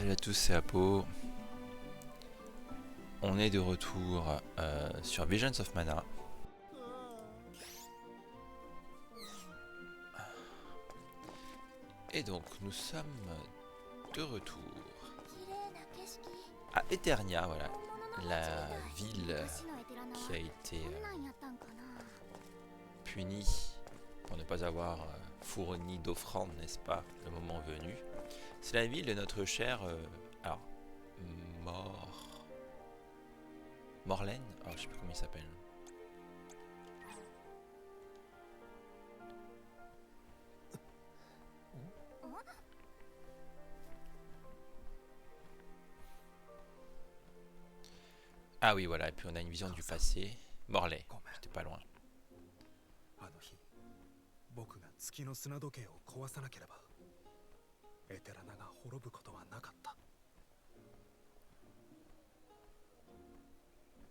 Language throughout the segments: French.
Salut à tous, c'est Apo. On est de retour sur Visions of Mana. Et donc nous sommes de retour à Eternia, voilà, la ville qui a été punie pour ne pas avoir fourni d'offrande, n'est-ce pas, le moment venu. C'est la ville de notre cher alors Morlène, je sais plus comment il s'appelle. Ah oui, voilà, et puis on a une vision du passé. Morlaix, j'étais pas loin.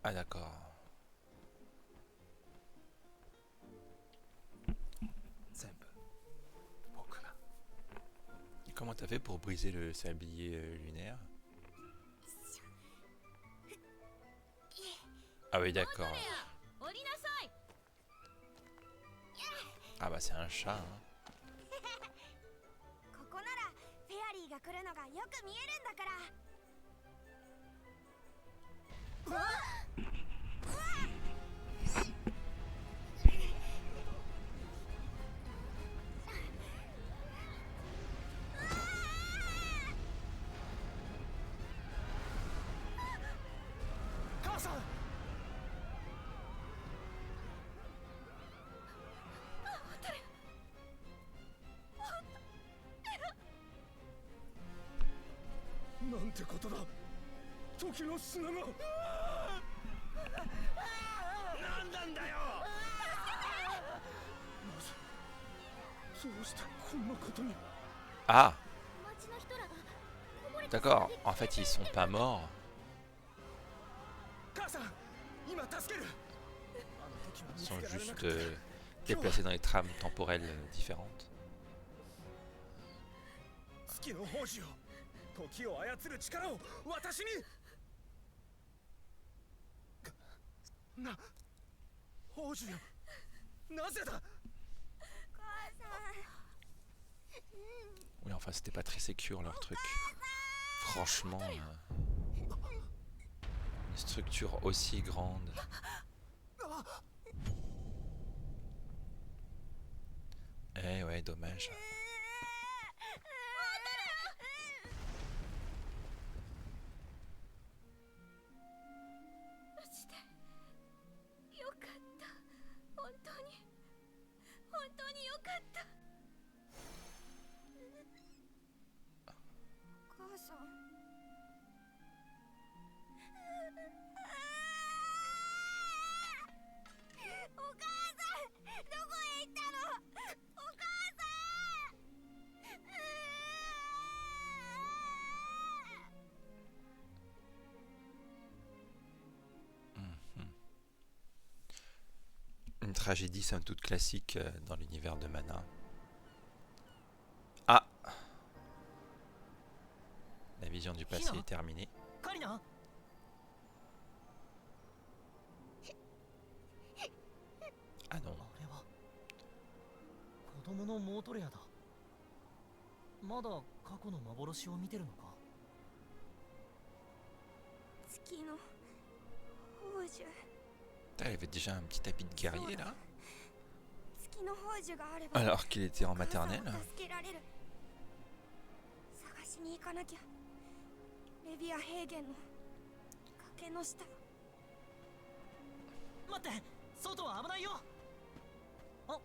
Ah d'accord. Comment t'as fait pour briser le sablier lunaire? Ah oui d'accord. Ah bah c'est un chat hein. Ah d'accord, en fait ils sont pas morts. Ils sont juste déplacés dans les trames temporelles différentes. Oui enfin c'était pas très sécure leur truc. Franchement, une structure aussi grande. Eh ouais, dommage. Une tragédie somme toute classique dans l'univers de Mana. Ah, la vision du passé est terminée. Ah non. Elle avait déjà un petit tapis de guerrier là. Alors qu'il était en maternelle.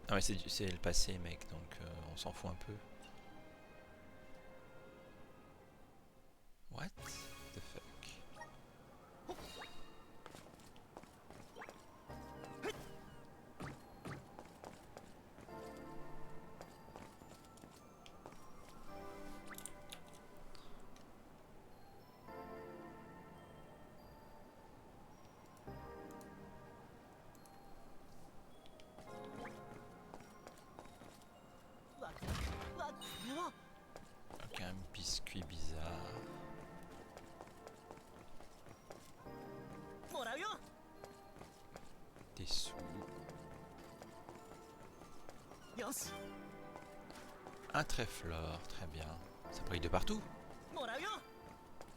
Ah mais c'est le passé mec, donc on s'en fout un peu. What the fuck? Des sous. Un trèflore, très bien. Ça brille de partout.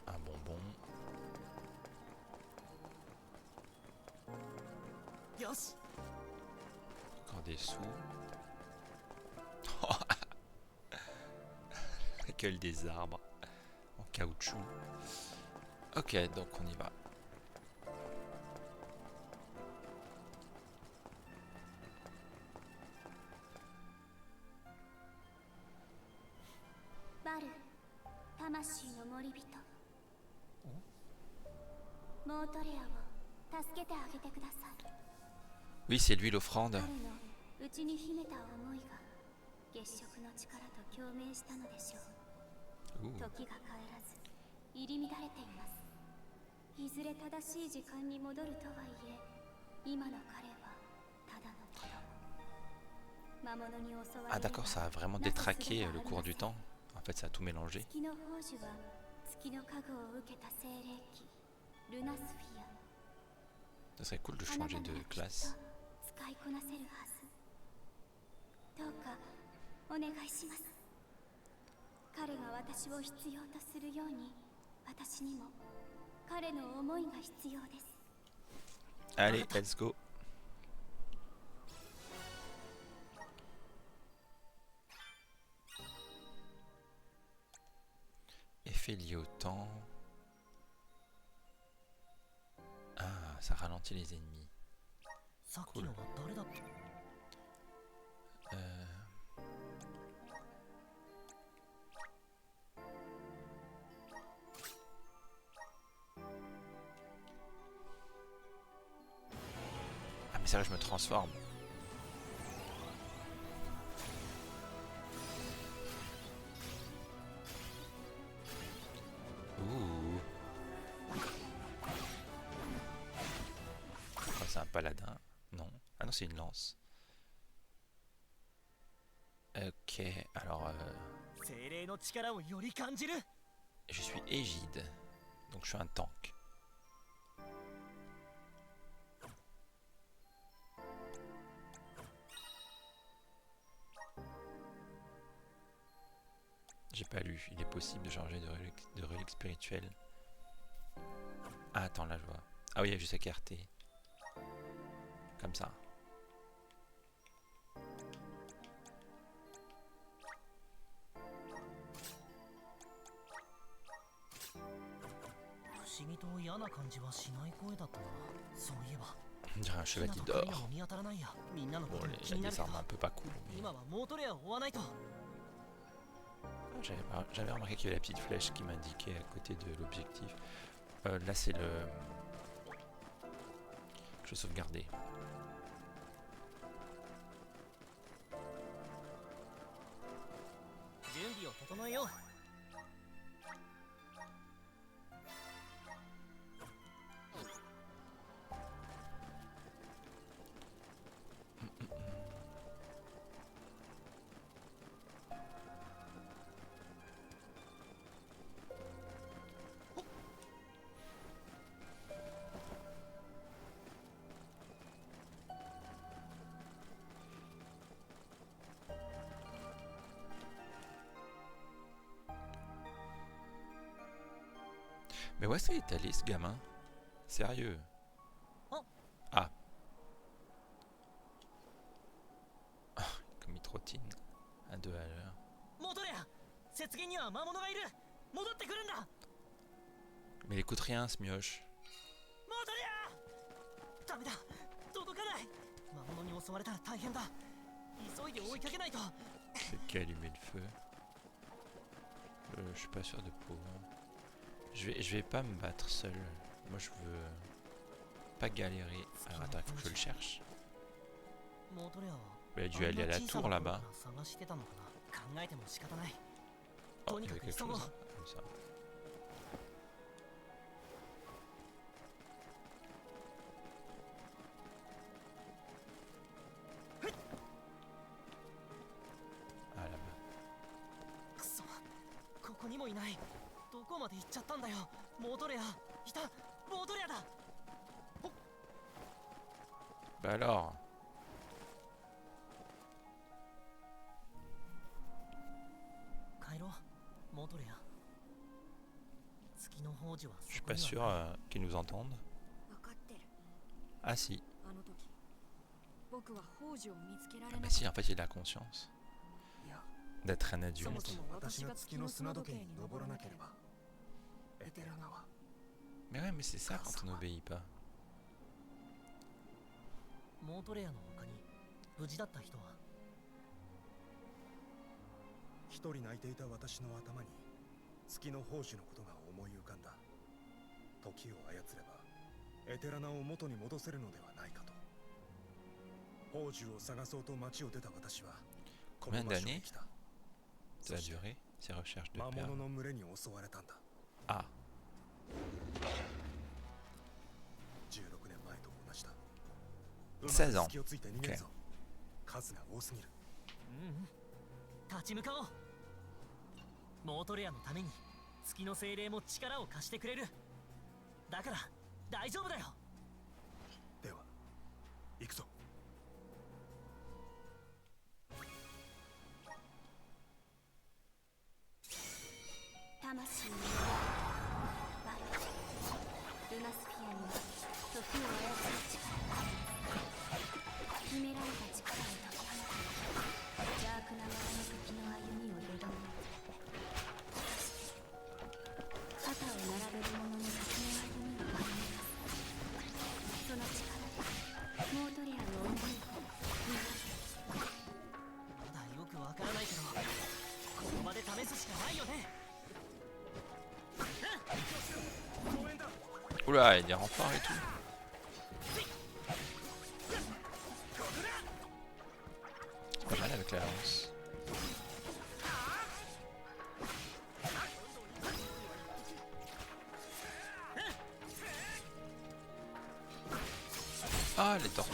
Un bonbon. Encore des sous. La gueule des arbres. En caoutchouc. Ok, donc on y va. Oui, c'est lui l'offrande. Ah d'accord, ça a vraiment détraqué le cours du temps. En fait, ça a tout mélangé. Ça serait cool de changer de classe. Allez, let's go. Effet lié au temps. Ah, ça ralentit les ennemis. Cool. Ah mais ça là je me transforme. Ouh. Oh, c'est un paladin. Non. Ah non, c'est une lance. Ok, alors je suis Égide. Donc je suis un tank. J'ai pas lu. Il est possible de changer de relique spirituelle. Ah attends, là je vois. Ah oui, il y a juste écarté. Comme ça. On dirait un chevalier d'or. Bon, il y a des armes un peu pas cool. J'avais remarqué qu'il y avait la petite flèche qui m'indiquait à côté de l'objectif. Là, c'est le... Je vais sauvegarder. Mais où est-ce qu'il est allé ce gamin? Sérieux? Ah. Comme il trottine. À 2 à l'heure. Mais il écoute rien ce mioche. C'est qui a allumé le feu? Je suis pas sûr de pouvoir. Je vais pas me battre seul. Moi je veux pas galérer. Alors attends, il faut que je le cherche. Il a dû aller à la tour là-bas. Oh, il y avait quelque chose hein, comme ça. Ah là-bas. Bah alors, je suis pas sûr qu'ils nous entendent. Ah si. Ah bah si, en fait il a conscience d'être un adulte. Mais ouais, mais c'est ça quand on n'obéit pas. モートレアの他に無事だった人は一人泣いていた私の頭に月の宝珠のことが思い浮かんだ。時を操ればエテラナを元に戻せるのではないかと。宝珠を探そうと町を出た私はこの場所に来た。Ça a duré ces recherches de 魔 perles. 物の群れに襲われたんだ。 Ah, 16年前と同じだ。 16 ans. 隙をついて逃げるぞ。数が多すぎる。立ち向かおう。モートレアのために月の精霊も力を貸してくれる。だから大丈夫だよ。では行くぞ。魂のバルルナスフィアには時を操る力がある。秘められた力を解き放た邪悪なままの時の歩みを彩る。肩を並べる者の時の歩みを歩み出す。その力でモートレアの思いを見ます。まだよくわからないけどこの場で試すしかないよね。 Oula, il y a des renforts et tout. C'est pas mal avec la lance. Ah, les tortues.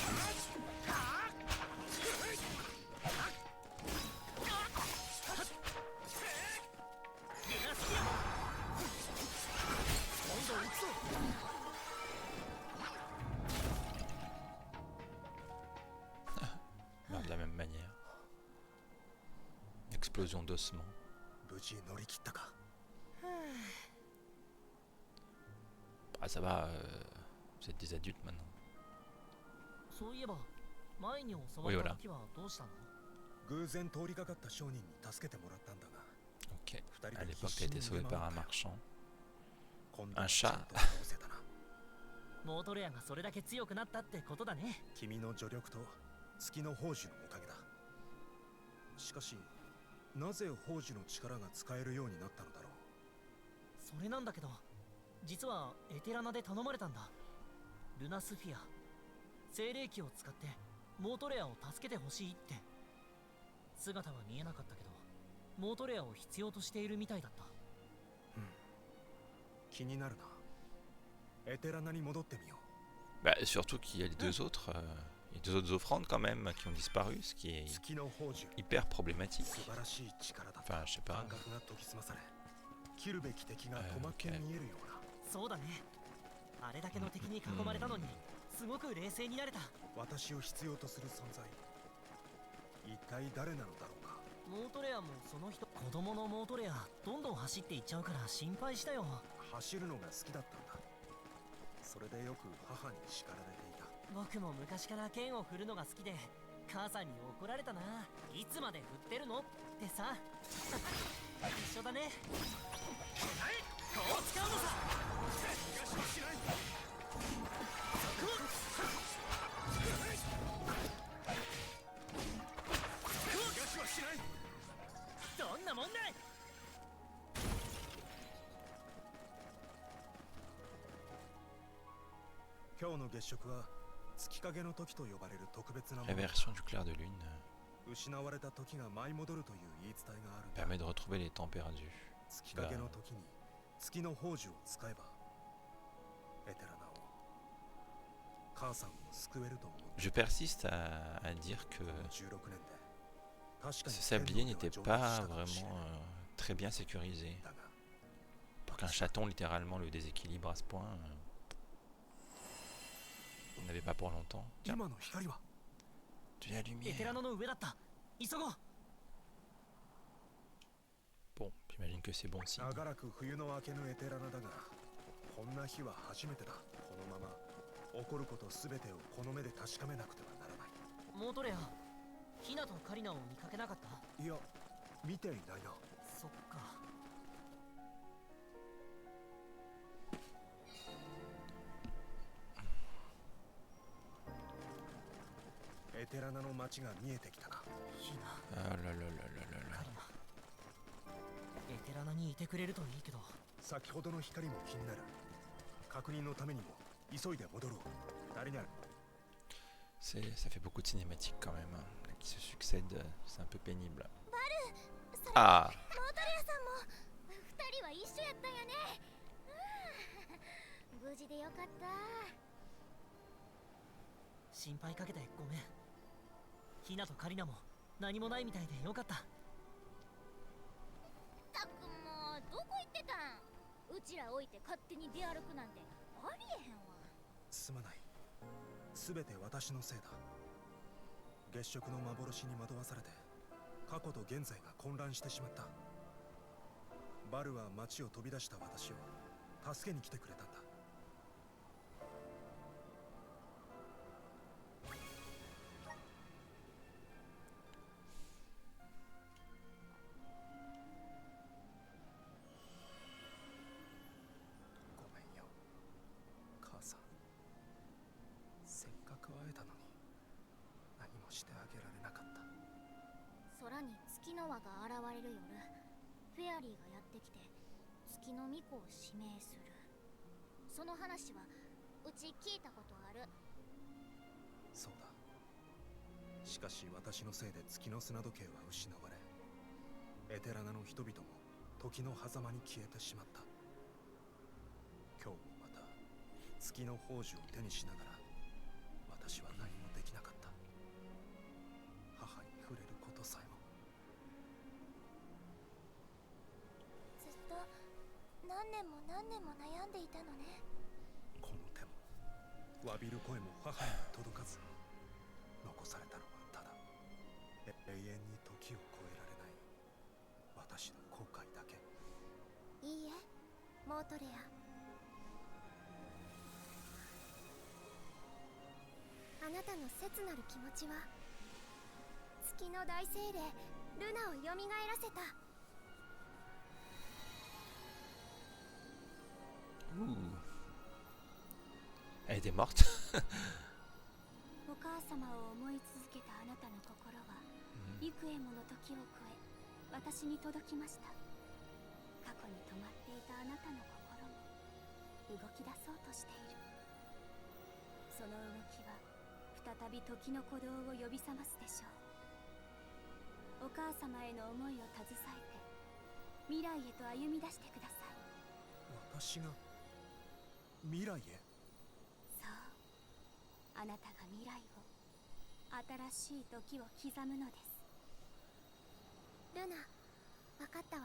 De la même manière. Explosion d'ossements. 無事乗り切ったか。 Ah, ça va, vous êtes des adultes maintenant. そういえば前に襲わ Oui, れ voilà. た時はどうしたの？偶然通りかかった商人に助けてもらったんだが、 Ok. 二人 À で l'époque, 必 t'as 死に été sauvé 逃げ par 回 un った。 marchand. 今度は Un ち chat. ゃんと倒せたな。モートレアがそれだけ強くなったってことだね。君の助力と月の宝珠のおかげだ。しかしなぜ宝珠の力が使えるようになったのだろう。それなんだけど実はエテラナで頼まれたんだ。ルナスフィア精霊気を使ってモートレアを助けてほしいって。姿は見えなかったけどモートレアを必要としているみたいだった。気になるな。エテラナに戻ってみよ Bah, surtout qu'il y a les deux autres, il y a deux autres offrandes quand même qui ont disparu, ce qui う。 est 月の宝珠 hyper problématique. 素晴らしい力だった。 Enfin, je sais pas. 感覚が研ぎ澄まされ、切るべき敵が細け見えるような。そうだね。あれだけの敵に囲まれたのにすごく冷静になれた。私を必要とする存在、一体誰なのだろうか。モートレアもその人。子供のモートレアどんどん走っていっちゃうから心配したよ。走るのが好きだったんだ。それでよく母に叱られていた。僕も昔から剣を振るのが好きで母さんに怒られたな。いつまで振ってるのってさ。一緒だね。こう使うのさ。どんなもんだい。今日の月食は月影の時と呼ばれる特別なもの。 Réversion du clair de lune 失われた時が舞い戻るという言い伝えがあるんだ。 permet de retrouver les temps perdus. 月影の時に月の宝珠を使えばエテラナを、母さんを救えると思う。 Je persiste à dire que 16年で確かに ce sablier 剣道 n'était では上達 pas したかもしれ vraiment ない。 très bien sécurisé. だが Pour qu'un chaton littéralement le déséquilibre à ce point. avait pas pour longtemps. Tiens, 今の光は de la エテ lumière. ラノの上だった。急ごう。 Bon, j'imagine que c'est bon signe. 長らく冬の明けぬエテラナだが、こんな日は初めてだ。このまま起こることすべてをこの目で確かめなくてはならない。モートレア、ヒナとカリナを見かけなかった？いや、見ていないな。そっか。エテラナの街が見えてきたな。ヒナ、 Ah là là là là là カ là. リナ。エテラナにいてくれるといいけど。先ほどの光も気になる。確認のためにも急いで戻ろう。ダリナル。 Ça fait beaucoup de cinématiques quand même, hein, qui se succèdent, c'est un peu pénible. Ah, モートレアさんも二人は一緒やったんやね。無事でよかった。心配かけてごめん。ヒナとカリナも何もないみたいでよかった。たっくんもどこ行ってたん？うちら置いて勝手に出歩くなんてありえへんわ。すまない。すべて私のせいだ。月食の幻に惑わされて過去と現在が混乱してしまった。バルは街を飛び出した私を助けに来てくれたんだ。ごめんよ、母さん。せっかく会えたのに何もしてあげられなかった。空に月の輪が現れる夜、フェアリーがやってきて月の巫女を指名する。その話はうち聞いたことある。そうだ。しかし私のせいで月の砂時計は失われ、エテラナの人々も時の狭間に消えてしまった。今日もまた月の宝珠を手にしながら私は何もできなかった。母に触れることさえも。ずっと何年も何年も悩んでいたのね。この手も詫びる声も母には届かず、残されたのはただ永遠に時を超えられない私の後悔だけ。いいえ、モートレア。あなたの切なる気持ちは月の大精霊ルナを蘇らせた。 ouh. Elle était morte. お母様を思い続けたあなたの心は幾重もの時を超え私に届きました。過去に止まっていたあなたの心も動き出そうとしている。その動きは再び時の鼓動を呼び覚ますでしょう。お母様への思いを携えて未来へと歩み出してください。私が未来へ。そう、あなたが未来を、新しい時を刻むのです。ルナ、分かったわ。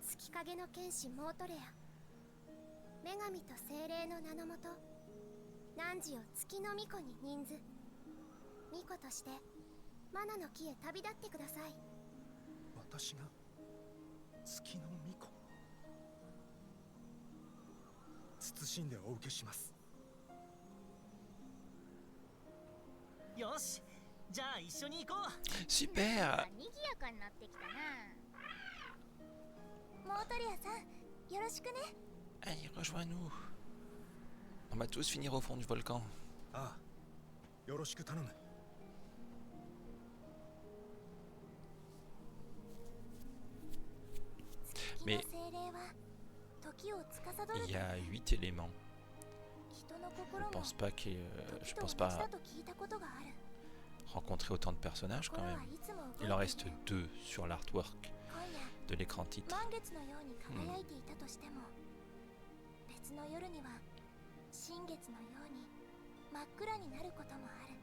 月影の剣士モートレア、女神と精霊の名のもと、汝を月の巫女に任ず。巫女としてマナの木へ旅立ってください。私が月の巫女。謹んでお受けします。よし、じゃあ一緒に行こう。 Super. 賑やかになってきたな。モートレアさん、よろしくね。 Allez, rejoins-nous. On va tous finir au fond du volcan. ああ、よろしく頼む。Mais 月の精霊は時を司る。 il y a 8 éléments. 人の Je 心も pense pas que, 時 je と pense 同じ pas だと聞いたことがある。 rencontrer autant de personnages quand 心は même. いつも動いてい Il る。 en reste 2 sur l'artwork 今夜 de l'écran titre. 満月のように輝いていたとしても、別の夜には新月のように真っ暗になることもある。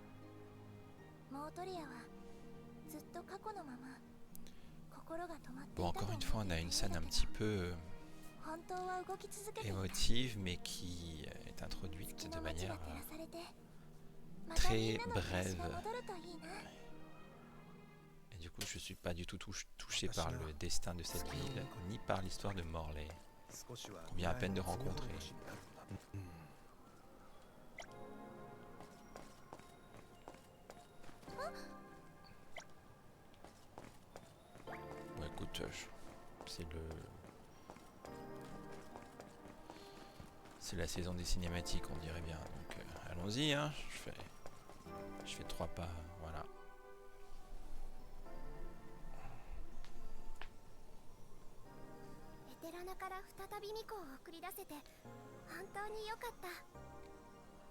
モートレアはずっと過去のまま心が止まってい Bon, たと encore 思 une って fois, on a une 見え scène た un け petit ど peu 本当は動き続けていた émotive, mais qui est introduite 月 de の街が manière 照らされてまたみん très なの暮らし brève. が戻るといいな Et du coup, je suis pas du tout touché par le destin de cette ville, ni par l'histoire de Morlaix. 少しは On vient à peine de 未来の rencontrer. 強い星になるのだ。Bon, écoute, c'est le... C'est la saison des cinématiques, on dirait bien. Donc, allons-y, hein. Je fais 3 pas, voilà. エテラナから再びミコを送り出せて本当によかった。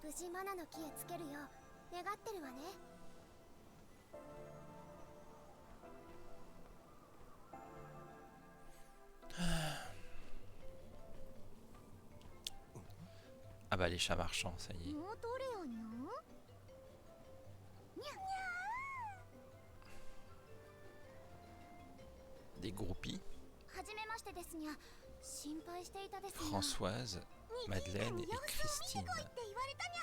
無事マナの木へつけるよう願ってるわね。 Ah bah les chats marchands, ça y est. 戻れよにゃん。にゃ Des groupies, はじめましてですにゃ。心配していたですにゃ。 Françoise, Madeleine et Christine. って言われたにゃ。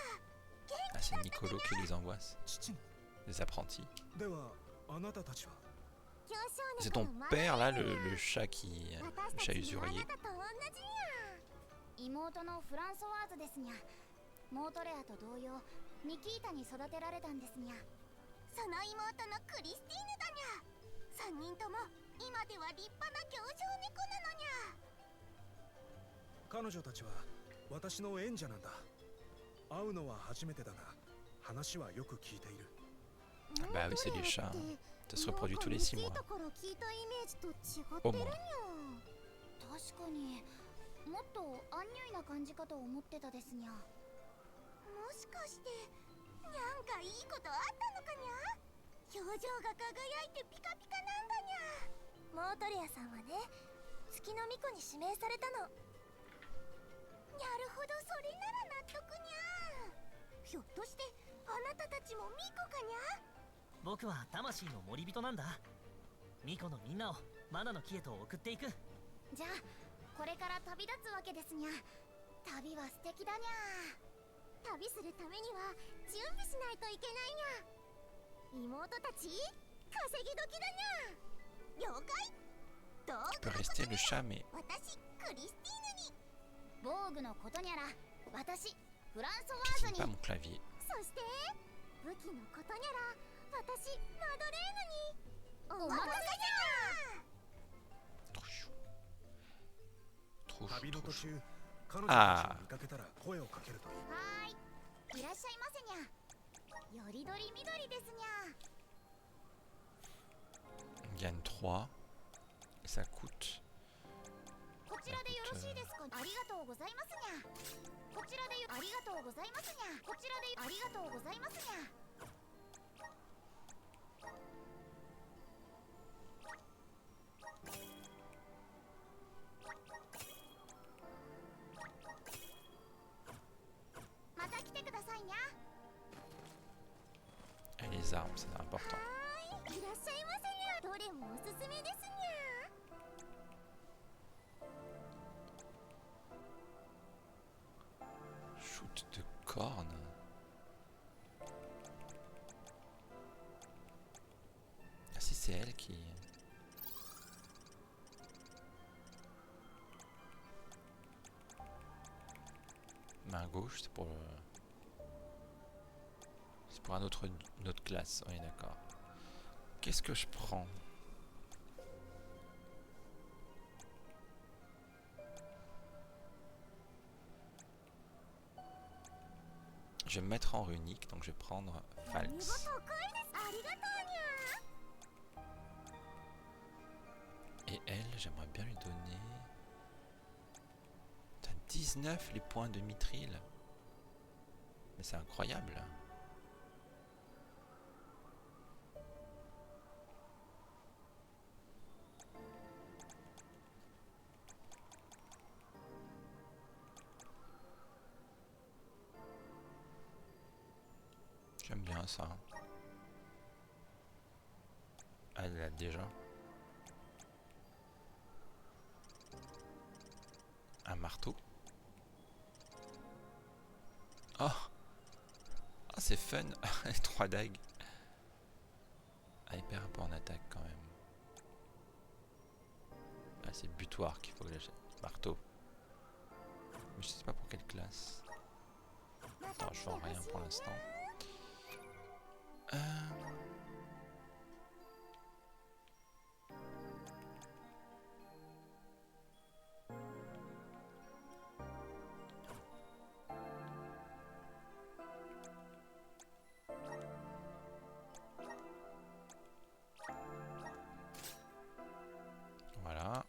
Ah, c'est Nicolo qui les envoie, 父に les apprentis. ではあなたたちは C'est ton père là, le chat qui... le chat usurier. 妹のフランソワーズですにゃ。モートレアと同様ニキータに育てられたんですにゃ。その妹のクリスティーヌだにゃ。3人とも今では立派な行商猫なのにゃ。彼女たちは私の縁者なんだ。会うのは初めてだが話はよく聞いている。 Bah oui, c'est des chats. Hein. Ça se reproduit tous les 6 mois. お Au moins. 確かにもっとアンニュイな感じかと思ってたですにゃ。もしかしてにゃんかいいことあったのかにゃ。表情が輝いてピカピカなんだにゃ。モートレアさんはね、月の巫女に指名されたの。なるほど、それなら納得にゃ。ひょっとしてあなたたちも巫女かにゃ。僕は魂の森人なんだ。ミコのみんなをマナの木へと送っていく。じゃあこれから旅立つわけですにゃ。旅は素敵だにゃ。旅するためには準備しないといけないにゃ。妹たち稼ぎ時だにゃ。了解。どう Tu peux rester le chat, mais 私クリスティーヌに。防具のことにゃら私フランソワー pique ズに。 pas mon clavier. そして武器のことにゃら私マドレーヌに。お任せにゃ。 Trop chou. Trop chou, 旅の trop 途 chou. 中彼女たちを見かけたら声をかけるといい。はーい、いらっしゃいませにゃ。よりどりみどりですにゃ。 On gagne 3. Et ça coûte... こちらでよろしいですか。ありがとうございますにゃ。こちらでありがとうございますにゃ。こちらでありがとうございますにゃ。また来てくださいにゃ。 Et les armes, c'est important. はーい、いらっしゃいませにゃ。どれもおすすめですにゃ。 Shoot de cornes. Ah si, c'est elle qui... Main gauche, c'est pour le... C'est pour une autre classe, oui d'accord. Qu'est-ce que je prends? Je vais me mettre en runique, donc je vais prendre Falx. 見事高いです。ありがとうにゃ。 Et elle, j'aimerais bien lui donner... T'as 19 les points de Mithril. Mais c'est incroyable. J'aime bien ça. Ah, elle l'a déjà. marteau. Oh, ah, c'est fun. Les 3 dagues. Ah, il perd un peu en attaque quand même. Ah, c'est butoir qu'il faut que j'achète. Marteau. Mais je sais pas pour quelle classe. Attends, je vends rien pour l'instant. Voilà.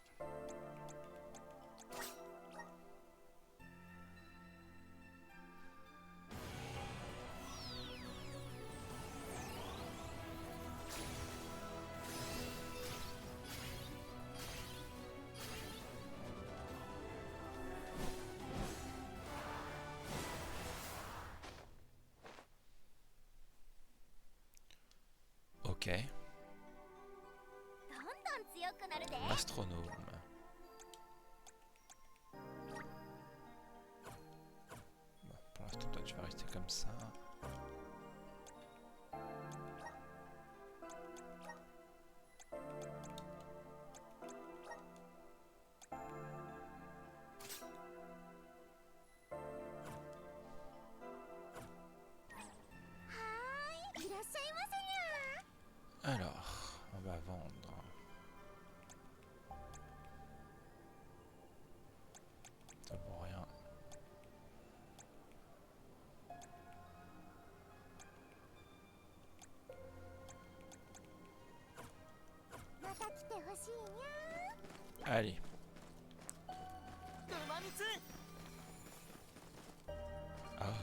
Ok. どんどん強くなるで。 Astronome. Bon, pour l'instant, toi, tu vas rester comme ça. Alors, on va vendre. Ça vaut rien. Allez. 馬光 Ah,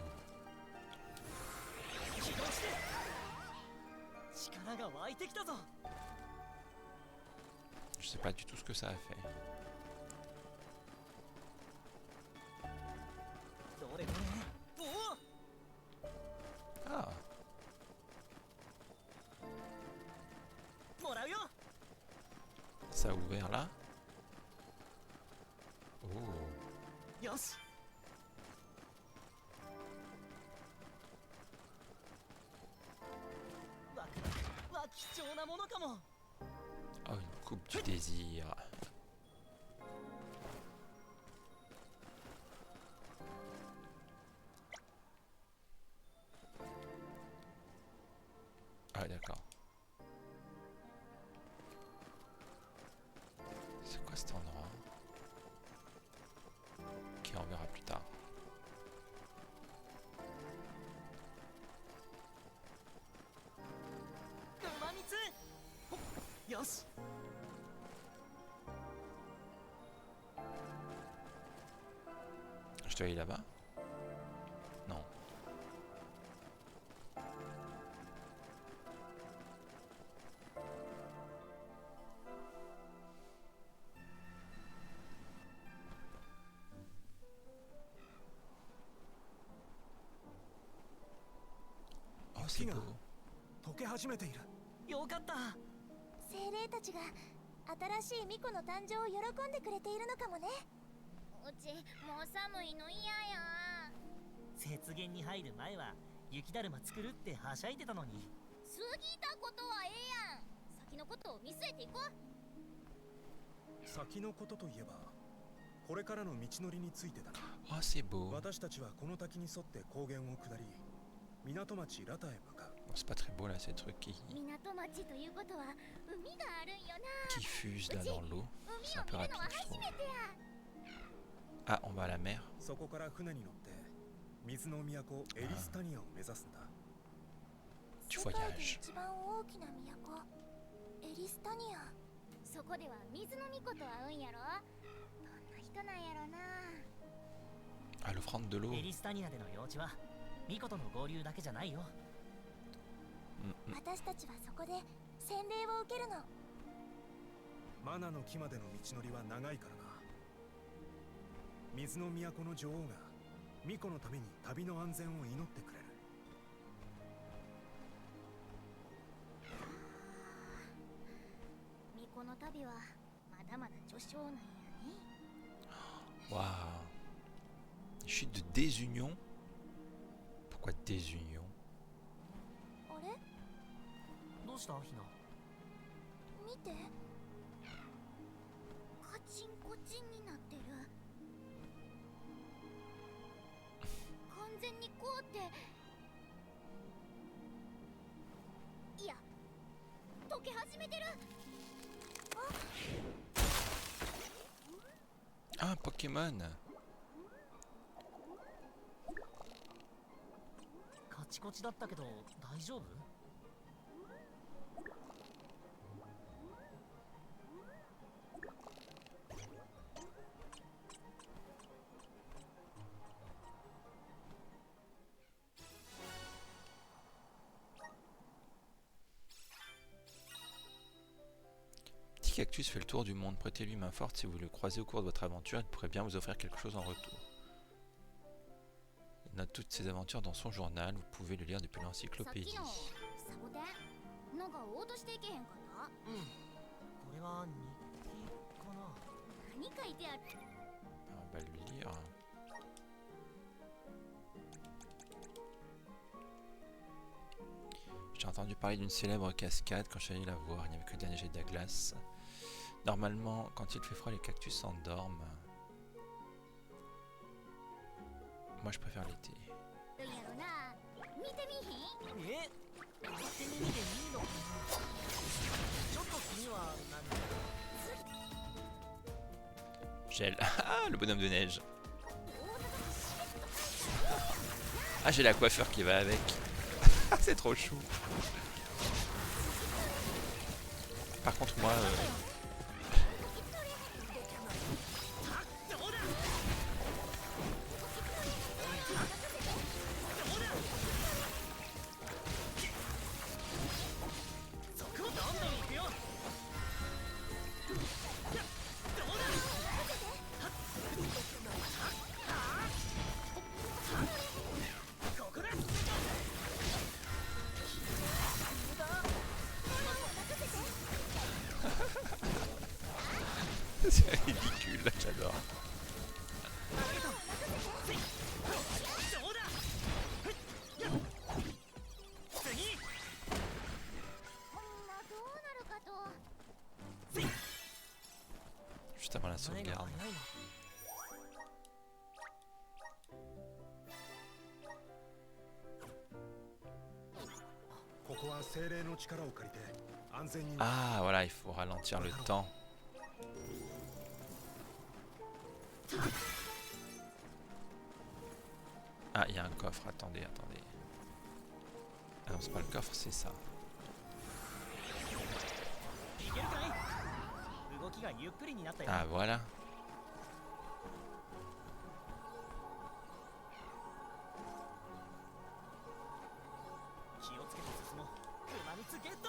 起動して力が湧いてきたぞ je sais pas du tout ce que ça a fait. どれどれおお Ah, もらうよ ça a ouvert là. Oh. よし貴重なものかも Oh, une coupe du désir. Ah, d'accord. C'est quoi cet endroit? Ok, on verra plus tard. 馬光ほっよし Je dois aller là-bas? Non. Oh, c'est beau. 溶け始めている。よかった 精霊たちが新しい巫女の誕生を喜んでくれているのかもね。うちもう寒いの嫌や。雪原に入る前は雪だるま作るってはしゃいでたのに過ぎたことはええやん。先のことを見据えていこう。先のことといえば、これからの道のりについてだな。 Oh, c'est beau. 私たちはこの滝に沿って高原を下り、港町ラタへ向かう。 Bon, c'est pas très beau là, ces trucs 港町ということは海があるんよな。 qui fusent là dans l'eau. 海 C'est を un peu 見るの rapide, は je 初 trouve. めてや。 Ah, on va à la mer. そこから船に乗って水の都エリスタニアを目指すんだ。 Tu 世界で voyages. 一番大きな都エリスタニア。そこでは水の巫女と会うんやろ。どんな人なんやろな。 Ah, l'offrande de l'eau. エリスタニアでの用地はミコとの合流だけじゃないよ Mm, mm. 私たちはそこで洗礼を受けるの。マナの木までの道のりは長いからな。水の都の女王が巫女のために旅の安全を祈ってくれる。巫女の旅はまだまだ序章なんやね。 Waouh. chute de désunion. Pourquoi désunion? あれどうしたひな？見てカチンコチンになってる完全に凍っていや溶け始めてる Ah, un Pokémon. カチコチだったけど大丈夫？Petit cactus fait le tour du monde. Prêtez-lui main forte si vous le croisez au cours de votre aventure. Il pourrait bien vous offrir quelque chose en retour. Il note toutes ses aventures dans son journal. Vous pouvez le lire depuis さっ l'encyclopédie. きのサボテンなんか応答していけへんかったうん。これは日記かな？何書いてある On va lui lire. J'ai entendu parler d'une célèbre cascade. Quand je suis allé la voir, il n'y avait que de la neige et de la glace. Normalement, quand il fait froid, les cactus s'endorment. Moi, je préfère l'été. るんやろな見てみひんえ？勝手に見ていいのかな？ちょっと気にはなる。 Gel. Ah, le bonhomme de neige. Ah, j'ai la coiffure qui va avec. C'est trop chou. Par contre, moi... 'C'est ridicule, j'adore. Juste avant la 慣れが sauvegarde. 早いな。ここは精霊の力を借りて安全に Ah, voilà, il faut ralentir le temps. Ah, il y a un coffre. Attendez, attendez. Ah non, c'est pas le coffre, c'est ça. いけるかい？動きがゆっくりになったよ。 Ah, voilà. 気をつけて進もう。熊蜜ゲット。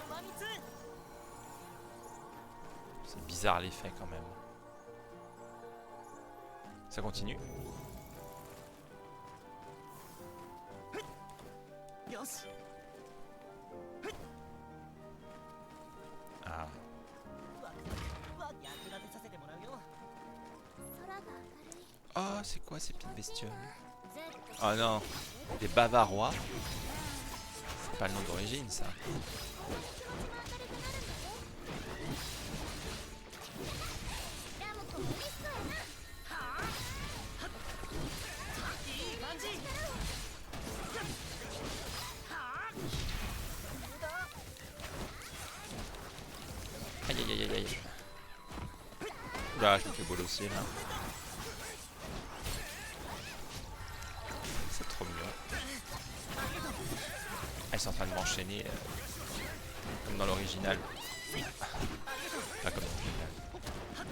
熊蜜。 C'est bizarre l'effet quand même. Ça continue. よし。 Ah, 役立てさせてもらうよ。空が明るい oh, c'est quoi ces petites bestioles? Z Oh non, des Bavarois. C'est pas le nom d'origine ça. ラムコも嬉しそうやな。いい感じ。Aïe aïe aïe aïe aïe. Oula, je me fais bolosser là. C'est trop mignon. Ah, ils sont en train de m'enchaîner comme dans l'original. Pas comme dans l'original.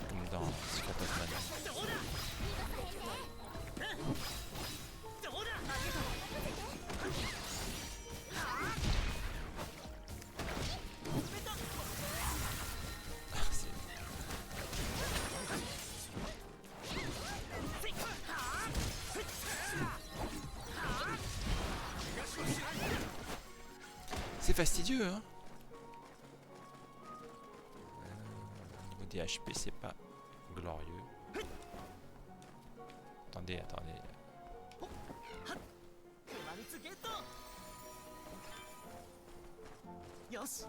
Comme dans Secret of Mana. どうだ。 C'est fastidieux, hein. Au niveau des HP, c'est pas glorieux. Attendez, attendez. 熊蜜ゲット。よし。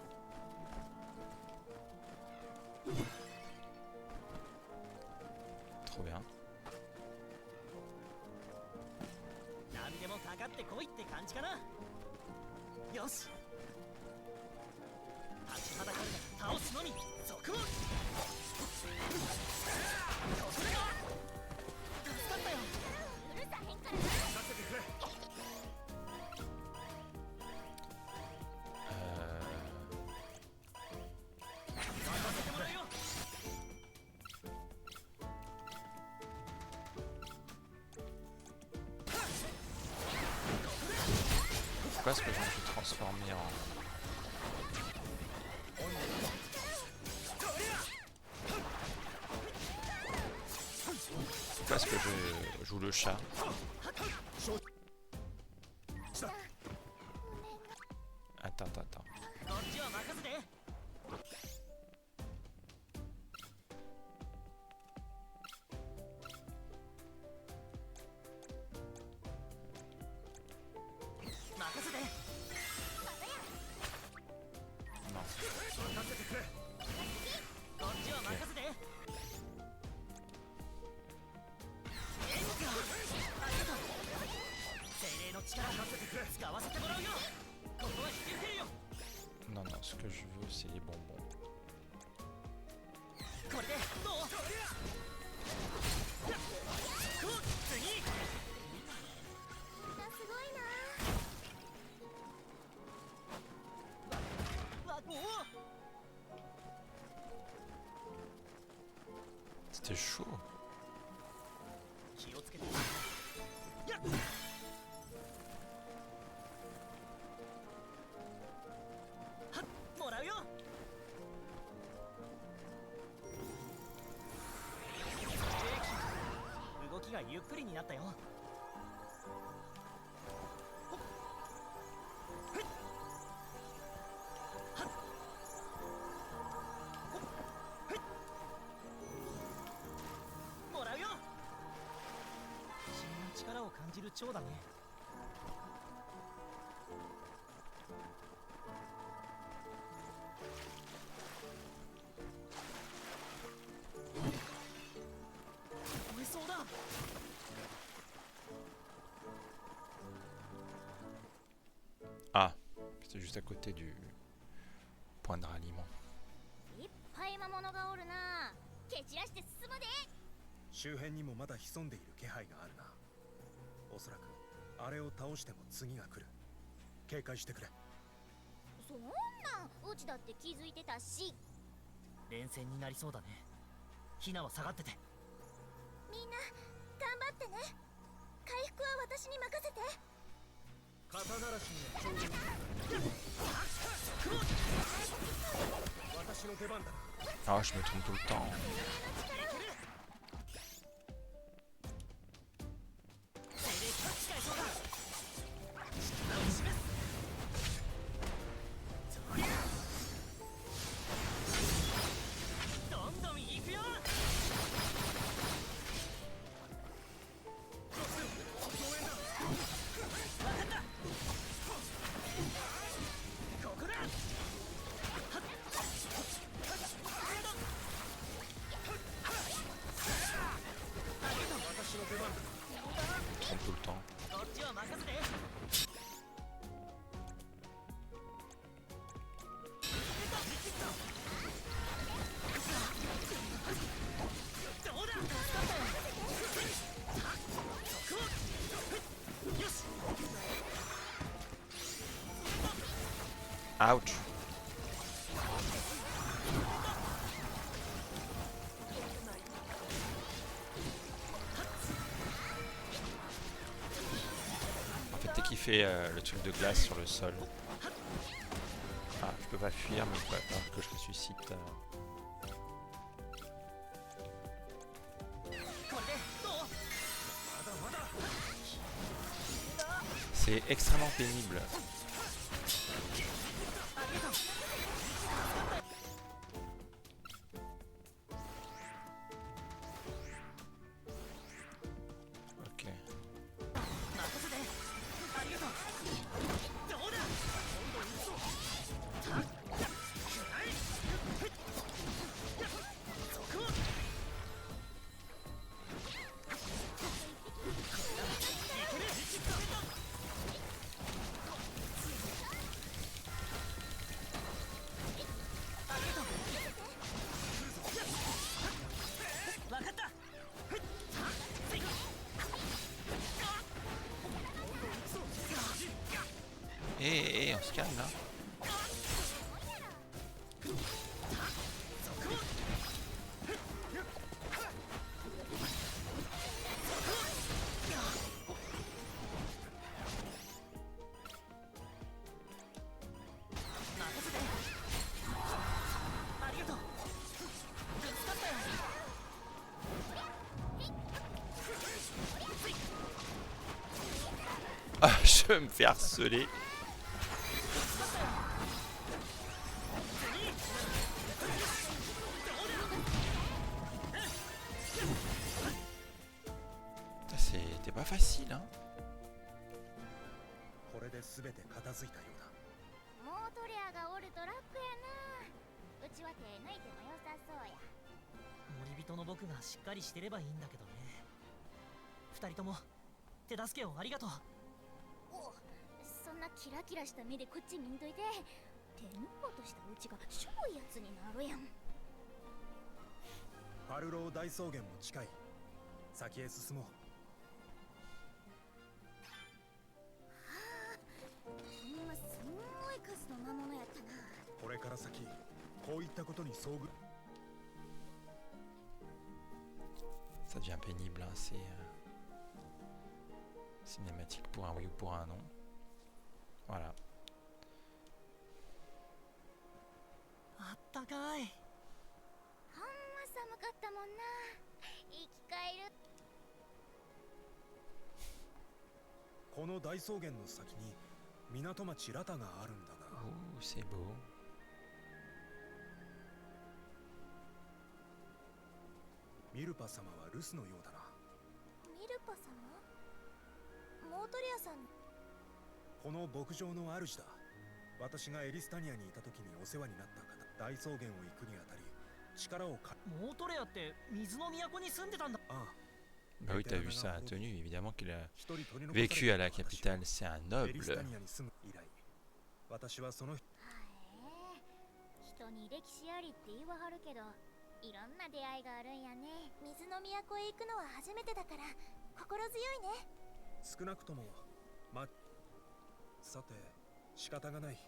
Trop bien. 何でもかかってこいって感じかな。よし。立ちはだかるなら倒すのみ。即応。これが助かったよ。うるさへんからな。 任せてくれ。 任せてもらうよ。 Pourquoi est-ce que je me suis transformé en... Pourquoi est-ce que je joue le chat? Attends, attends, attends. こっちは任せて。 任せて。 Non. 任せてくれ。こっちは任せて。演歌。ありがとう。精霊の力使わせてもらうよ。ここは引き受けるよ。 Non, non, ce que je veux, c'est les bonbons. これでどう？次。 みんなすごいな。 おお。 C'était chaud. 気をつけて。やっ。はっ、もらうよ。動きがゆっくりになったよ。もらうよ。不思議な力を感じる蝶だね。燃えそうだ。 Ah, c'était juste à côté du point de ralliement. いっぱい魔物がおるな。蹴散らして進むで。 周辺にもまだ潜んでいる気配があるな。おそらくあれを倒しても次が来る。警戒してくれ。そんなんうちだって気づいてたし。連戦になりそうだね。ヒナは下がってて。みんな頑張ってね。回復は私に任せて。 肩慣らしにはちょうどいい。私の出番だ。 Ah, je me trompe tout le temps. 精霊機が使えそうだ。力を示す。そりゃ。どんどん行くよ。わかった。ここだ。はっ。 Je trompe tout le temps. こっちは任せて。どうだ。助かったよ。よし。 Ouch. En fait, dès qu'il fait le truc de glace sur le sol. Ah, je peux pas fuir, mais il va falloir que je ressuscite. これでどう？ C'est extrêmement pénible. se calme là. Ah, je vais me faire harceler. C'était pas facile, hein. これで全て片付いたようだ。モートレアがおると楽やな。うちは手抜いても良さそうや。森人の僕がしっかりしてればいいんだけどね。二人とも手助けをありがとう。お、そんなキラキラした目でこっち見んといて。手抜こうとしたうちがしょぼいやつになるやん。パルロー大草原も近い。先へ進もう。ほんますんごい数の魔物やったな。これから先こういったことに遭遇。 Ça devient pénible, hein. C'est cinématique pour un oui ou pour un non. Voilà. あったかい。ほんま寒かったもんな。生き返る。この大草原の先に港町ラタがあるんだが、 Oh, c'est beau. ミルパ様は留守のようだな。ミルパ様？モートレアさん。この牧場の主だ。私がエリスタニアにいた時にお世話になった方。大草原を行くにあたり力を借り。モートレアって水の都に住んでたんだ。ああ、 Bah oui, t'as vu sa tenue, évidemment qu'il a 一人取り残された vécu à la capitale. C'est un エリス noble. タニアに住む以来、私はそのはえ、人に歴史ありって言わはるけど、いろんな出会いがあるんやね。水の都へ行くのは初めてだから心強いね。少なくともさて仕方がない。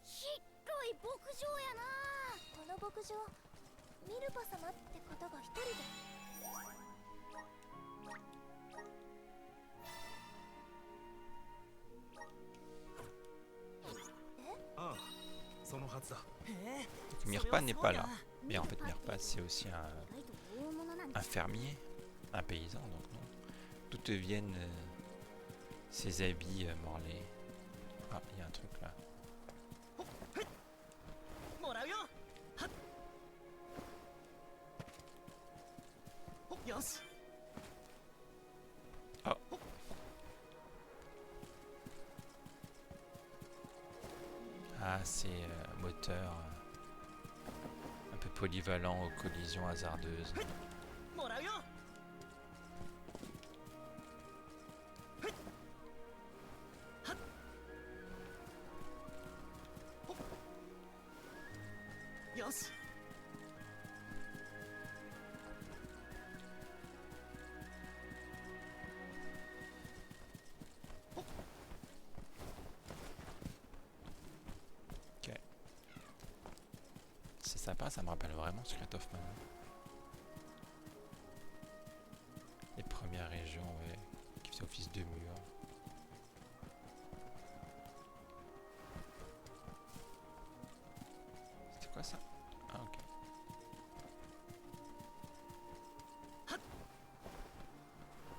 広い牧場やな。この牧場、ミルパ様って方が一人で。ああ、そのはずだ。へえ。 Mirpan n'est pas là. そ Mais en fait, Mirpan, c'est aussi 意外と大物なん un です。 fermier, un paysan, donc non. D'où te viennent ces habits morlés? Ah, il y a un truc là. もらうよ。はっ。よし。 Ah, c'est moteur un peu polyvalent aux collisions hasardeuses. もらうよ。よし。 C'est sympa, ça me rappelle vraiment Secret of Mana. Les premières régions, ouais, qui faisaient office de mur. C'était quoi ça? Ah, ok.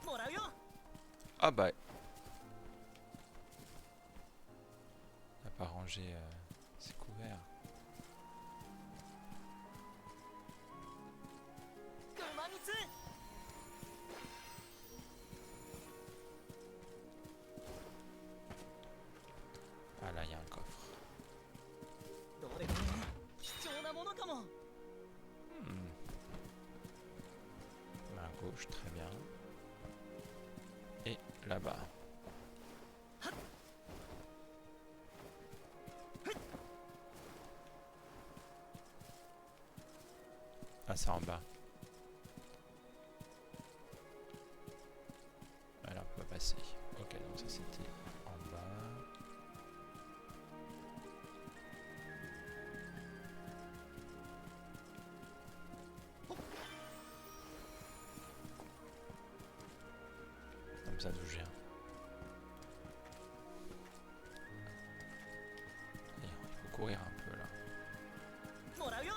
もらうよ。 Ah bah. On n'a pas rangé ses couverts. 熊蜜。 Ah là, il y a un coffre. どれどれ。貴重なものかも。 Hmm. Main gauche, très bien. Et là-bas. Ah, c'est en bas. passer. Ok, donc ça c'était en bas. Comme ça d'où je viens. Et il faut courir un peu là. もらうよ。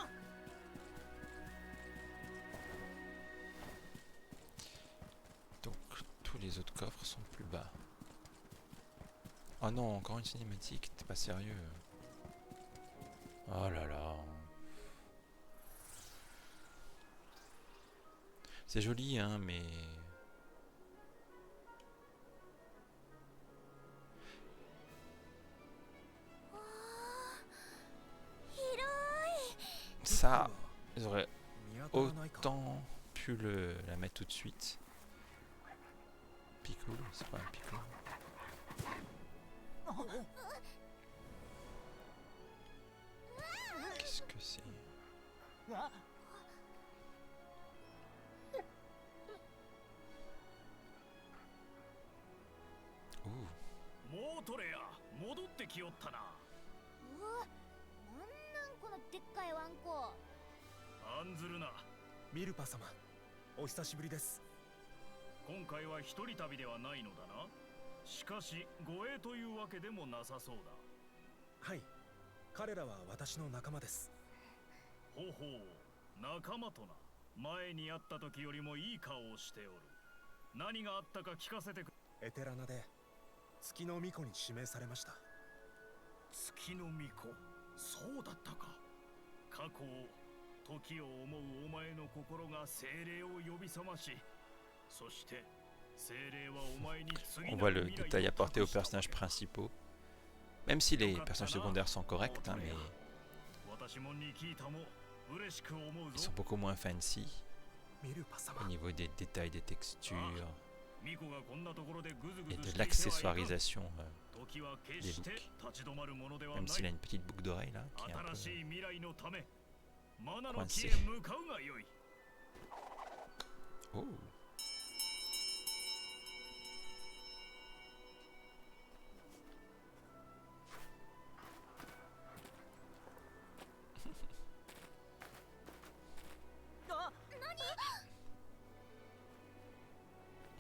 Donc tous les autres coffres sont plus bas. Oh non, encore une cinématique, t'es pas sérieux. Oh là là. C'est joli hein, mais... Ça, ils auraient 見当たらないか。 autant pu la mettre tout de suite. Piccolo, c'est pas un Piccolo. Qu'est-ce que c'est? あ Ouh, モートレア戻ってきよったな。うわ、なんなんこのでっかいワンコ。案ずるな。ミルパ様、お久しぶりです。今回は一人旅ではないのだな。しかし護衛というわけでもなさそうだ。はい、彼らは私の仲間です。ほうほう、仲間とな。前に会った時よりもいい顔をしておる。何があったか聞かせてく。エテラナで月の巫女に指名されました。月の巫女、そうだったか。過去を、時を思うお前の心が精霊を呼び覚まし、そして精霊はお前に次 on な voit る le 未来を détail apporté aux 託した。 personnages principaux. Même si les personnages secondaires sont corrects, hein, mais 私もニキータも嬉しく思う ils ぞ。 sont beaucoup moins fancy ミルパ様 au、niveau des détails, des textures 巫女がこんなところでグズグ et ズ de していてはいかん。 l'accessoirisation. 時は決して立ち止まるものではな Même い。 s'il a une petite boucle d'oreille là, qui est un 新し peu... い未来のため、マナの coincé. 木へ向かうがよい。 Oh.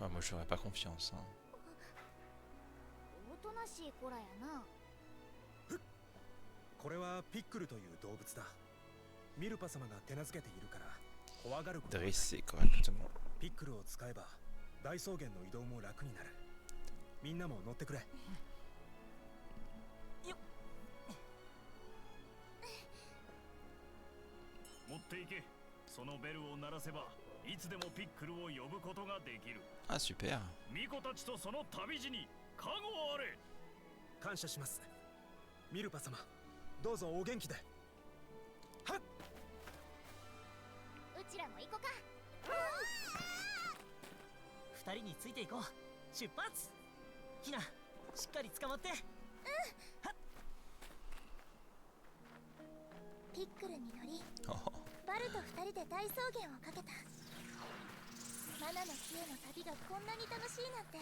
Ah, moi j'aurais pas confiance. Hein. おとなしい子らやな。これはピックルという動物だ。ミルパ様が手なずけているから怖がることはない。 Dressé correctement. ピックルを使えば大草原の移動も楽になる。みんなも乗ってくれ。持っていけ。そのベルを鳴らせばいつでもピックルを呼ぶことができる。 Ah super. 巫女たちとその旅路に加護あれ。感謝します。ミルパ様、どうぞお元気で。はっ。うちらも行こか。二人についていこう。出発。ヒナ、しっかり捕まって。ピックルに乗り、 Oh. バルと二人で大草原をかけた。マナの木への旅がこんなに楽しいなんて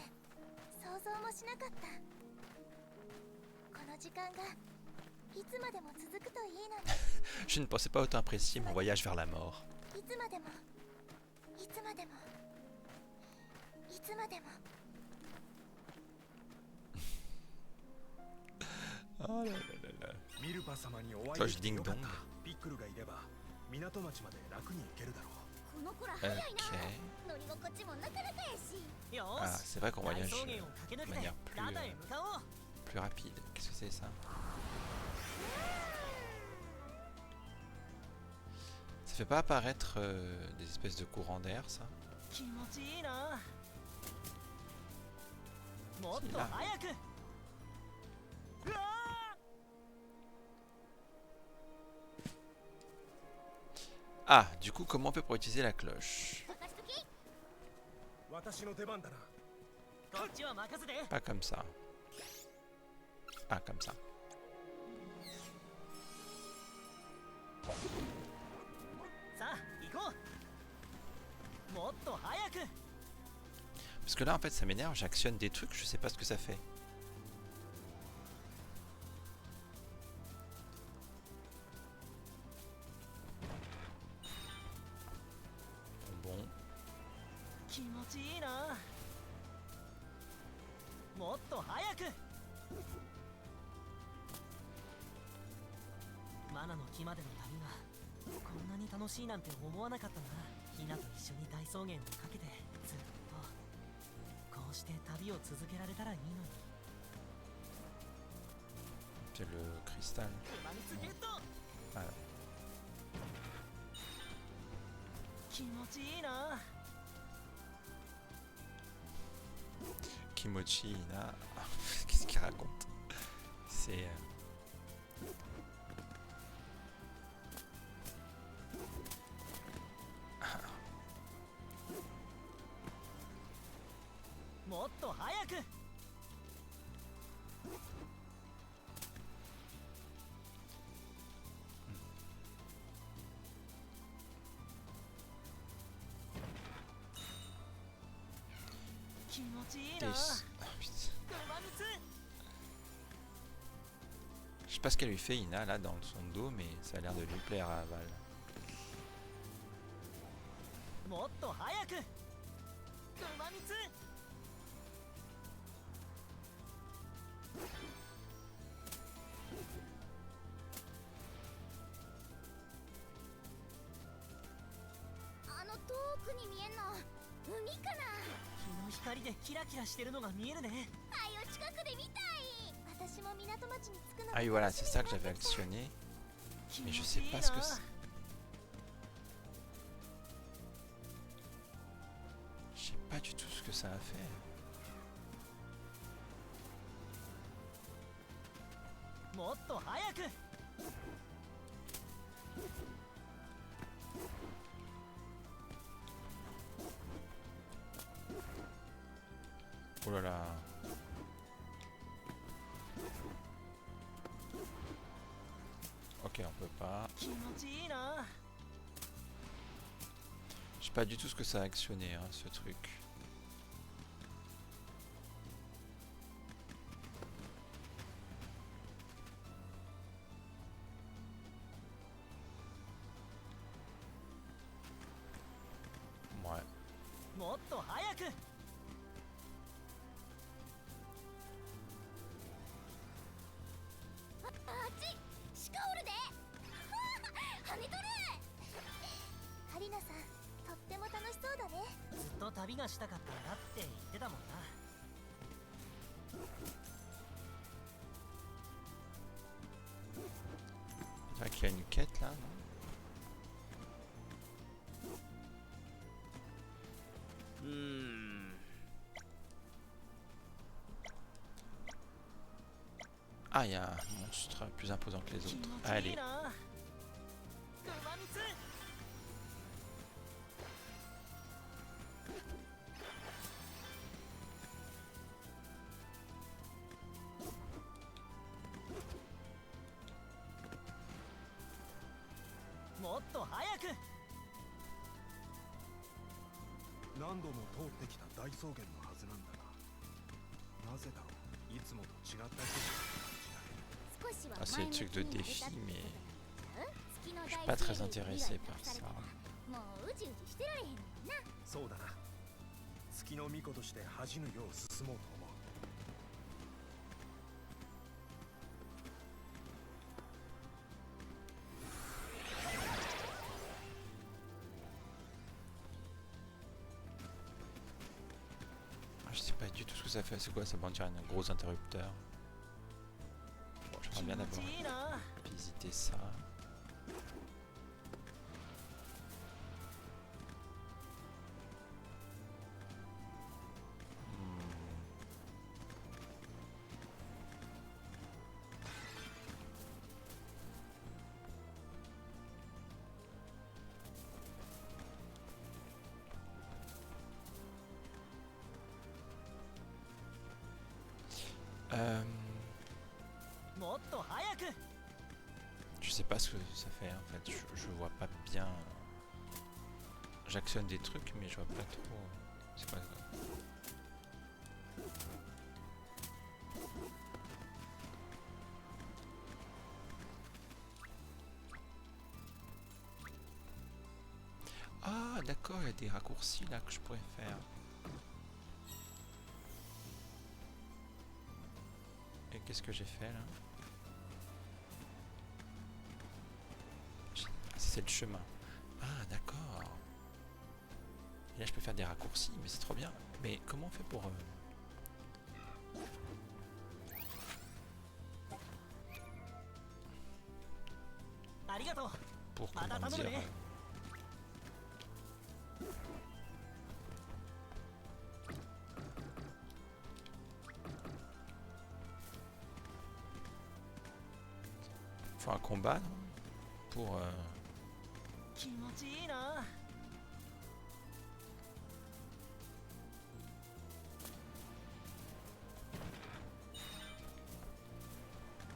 想像もしなかった。この時間がいつまでも続くといいのに。 Je ne pensais pas autant apprécier mon voyage vers la mort. いつまでも、いつまでも、いつまでも。 Oh là là là là. ミルパ様にお会い Cloche できてよかった ding-dong.。ピックルがいれば港町まで楽に行けるだろう。この子ら早いな。 Ok. 乗り心地もなかなかやし。よ Ah, ーし。 c'est vrai qu'on 大 voyage 草原を駆け抜 de けて manière ラダへ向かおう。 plus rapide. Qu'est-ce que c'est ça? Ça fait pas apparaître des espèces de courants d'air, ça? 気持ちいいな。もっと早く。うわー。 Ah, du coup, comment on fait pour utiliser la cloche? 任しとき。私の出番だな。こっちは任せて。 Pas comme ça. Ah, comme ça. さあ行こう。もっと早く。Parce que là, en fait, ça m'énerve. J'actionne des trucs, je sais pas ce que ça fait. Bon. 気持ちいいな。もっと早く。マナの木までの旅がこんなに楽しいなんて思わなかったな。ヒナと一緒に大草原をかけてずっとこうして旅を続けられたらいいのに。 C'est le cristal. 馬蜜ゲット。 Ah. 気持ちいいな。 Kimochi, Ina. Qu'est-ce qu'il raconte? C'est. もっと早く。気持ちいいな。 des... Ah, putain. 馬蜜。 Je sais pas ce qu'elle lui fait, Ina, là, dans son dos, mais ça a l'air de lui plaire à Val. もっと早く。馬蜜。 あの遠くに見えんの海かな。日の光でキラキラしてるのが見えるね。あよ近くで見たい。私も港町に着くのが Ah oui, voilà, c'est ça que j'avais actionné. 気 Mais 持 je ち sais いい pas な。 ce que c'est. Je sais pas du tout ce que ça a fait. もっと早く。 Oh là là. Ok, on peut pas. 気持ちいいな。 Je sais pas du tout ce que ça a actionné, hein, ce truc. Ouais. もっと早く。 あっち鹿おるで跳ねとる。ハリナさんとっても楽しそうだね。ずっと旅がしたかったんだって言ってたもんな。 On dirait qu'il y a une quête là, non? Ah, il y a un monstre plus imposant que les 気 autres. 持ちいい Allez. な。馬蜜。 もっと早く。 何度も通ってきた大草原のはずなんだが、なぜだろう、いつもと違った景色が感じられる。少しは Ah, c'est 前 des 向 trucs き de になれた défi, ってこと mais だな。月の je suis 大 pas 精 très 霊に intéressé 未来 par が隠さ ça. れたらもううじうじしてられへんもんな。そうだな。月の巫女として恥じぬよう進もうと思う。 Ah, je sais pas du tout ce que ça fait. C'est quoi ça? On dirait un gros interrupteur. Bon, 気 j'aimerais bien 持ち d'abord いいな。 visiter ça. Euh, もっと早く。 je sais pas ce que ça fait en fait. Je vois pas bien. J'actionne des trucs, mais je vois pas trop. C'est quoi ça? d'accord, il y a des raccourcis là que je pourrais faire. Et qu'est-ce que j'ai fait là? Ah, c'est le chemin. Ah, d'accord. Et là, je peux faire des raccourcis, mais c'est trop bien. Mais comment on fait pour... Arigato. pour Ah, comment attends, dire... mais- faut un combat, non? Pour... 気持ちいいな。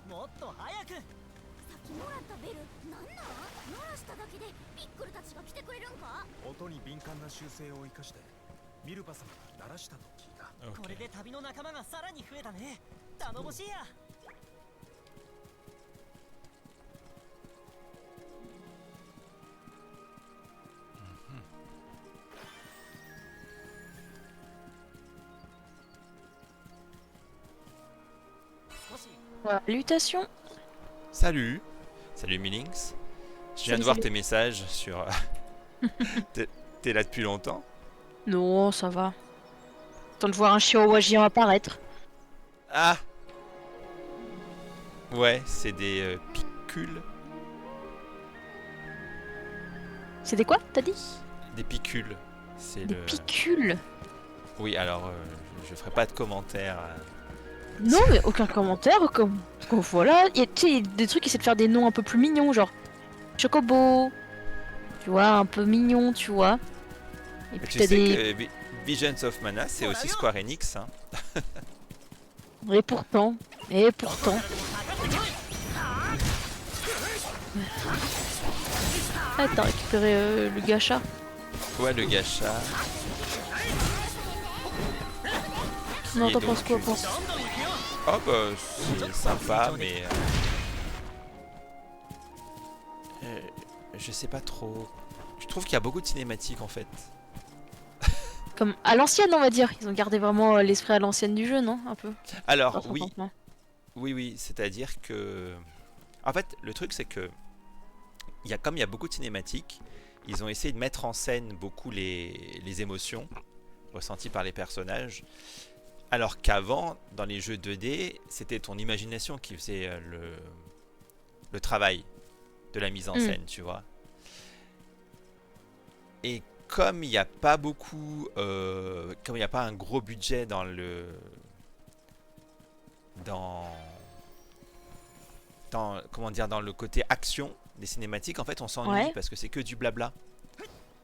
もっと早く。さっきもらったベルなんなん？鳴らしただけでピックルたちが来てくれるんか？音に敏感な習性を生かしてミルバ様が鳴らしたと聞いた。これで旅の仲間がさらに増えたね。頼もしいや。少し Voilà. Salutations. Salut! Salut Millings. Je viens de Salut, voir salut. tes messages sur... T'es là depuis longtemps? Non, ça va. Temps de voir un chihuahua géant apparaître. Ah! Ouais, c'est des picules. C'est des quoi, t'as dit? Des picules. C'est Des le... picules. Oui, alors je ferai pas de commentaires. Non, mais aucun commentaire. Comme voilà, tu sais, y a des trucs qui essaient de faire des noms un peu plus mignons, genre Chocobo. Tu vois, un peu mignon, tu vois. Et Mais puis tu t'as sais des. que Visions of Mana, c'est aussi Square Enix. Hein. Et pourtant. Et pourtant. Ah, t'as récupéré le gacha. Ouais, le gacha. Non, Et t'en donc, penses quoi, pour? Oh bah, c'est sympa, mais... je sais pas trop. Je trouve qu'il y a beaucoup de cinématiques en fait. Comme à l'ancienne, on va dire. Ils ont gardé vraiment l'esprit à l'ancienne du jeu, non? Un peu. Alors, Dans son oui, campement. oui, c'est-à-dire que... En fait, le truc c'est que... Comme il y a beaucoup de cinématiques, ils ont essayé de mettre en scène beaucoup les émotions ressenties par les personnages. Alors qu'avant, dans les jeux 2D, c'était ton imagination qui faisait le travail de la mise en scène, tu vois. Et comme il n'y a pas beaucoup... comme il n'y a pas un gros budget dans le... comment dire, dans le côté action des cinématiques, en fait, on s'ennuie Ouais. parce que c'est que du blabla.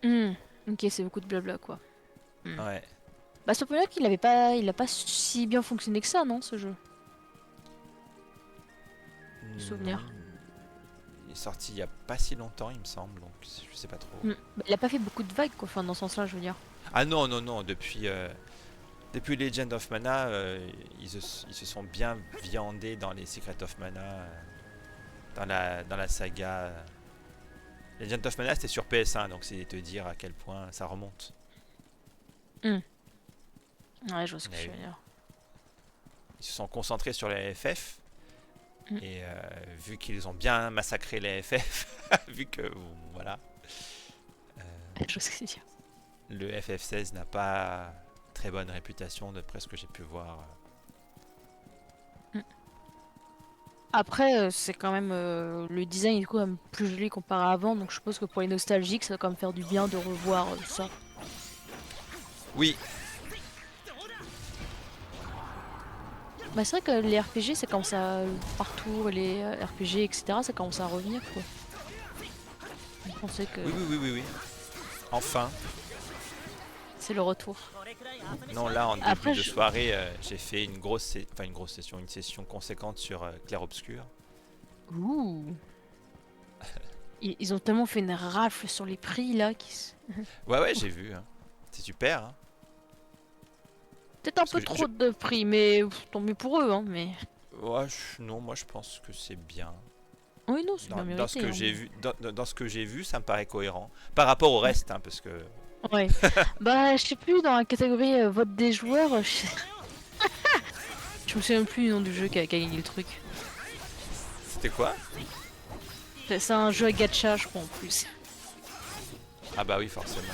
Ok, c'est beaucoup de blabla, quoi. Ouais. Bah, Stoponiac, il a pas si bien fonctionné que ça, non, ce jeu? Souvenir. Il est sorti il n'y a pas si longtemps, il me semble, donc je sais pas trop. Bah, il a pas fait beaucoup de vagues, quoi, enfin, dans ce sens-là, je veux dire. Ah non, depuis Legend of Mana, ils se sont bien viandés dans les Secret of Mana, dans la saga. Legend of Mana, c'était sur PS1, donc c'est te dire à quel point ça remonte. Ouais, je vois ce que Mais tu veux oui. dire. Ils se sont concentrés sur les FF, et vu qu'ils ont bien massacré les FF, vu que, voilà, Je vois ce que tu veux dire. le FF16 n'a pas très bonne réputation, d'après ce que j'ai pu voir. Après, c'est quand même... le design est quand même plus joli comparé à avant, donc je suppose que pour les nostalgiques, ça va quand même faire du bien de revoir ça. Oui, Bah, c'est vrai que les RPG, ça commence à... Partout, les RPG, etc., ça commence à revenir, quoi. Je pensais que oui. Enfin. c'est le retour. Non, là, en début Après, de je- soirée, j'ai fait une grosse session, une session conséquente sur Clair Obscur. Ouh. Ils ont tellement fait une rafle sur les prix, là, Ouais, j'ai vu. Hein. C'est super. Hein. Peut-être un Parce peu que trop de prix, mais tant mieux pour eux, hein, mais... Ouais, non, moi je pense que c'est bien. Oui, non, c'est bien mérité. Dans ce que hein. j'ai vu, dans ce que j'ai vu, ça me paraît cohérent. Par rapport au reste, hein, parce que Ouais. Bah, je sais plus, dans la catégorie vote des joueurs, je me souviens plus du nom du jeu qui a gagné le truc. C'était quoi? C'est un jeu à gacha, je crois, en plus. Ah bah oui, forcément.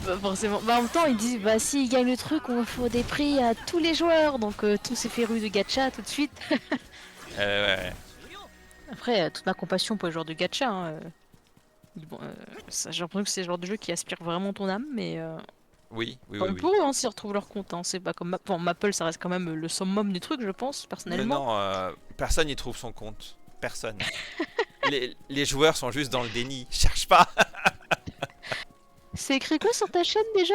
Bah, forcément. Bah, en même temps, ils disent, bah, s'ils gagnent le truc, on va faire des prix à tous les joueurs. Donc, tous ces férus de gacha, tout de suite. Ouais. Après, toute ma compassion pour les joueurs de gacha. Hein, bon, j'ai l'impression que c'est le genre de jeu qui aspire vraiment ton âme, mais tant pis Oui. pour eux, hein, s'ils retrouvent leur compte. Hein, c'est pas comme bon, Maple, ça reste quand même le summum du truc, je pense, Mais personnellement. non, personne n'y trouve son compte. Personne. Les joueurs sont juste dans le déni. Cherche pas. C'est écrit quoi sur ta chaîne déjà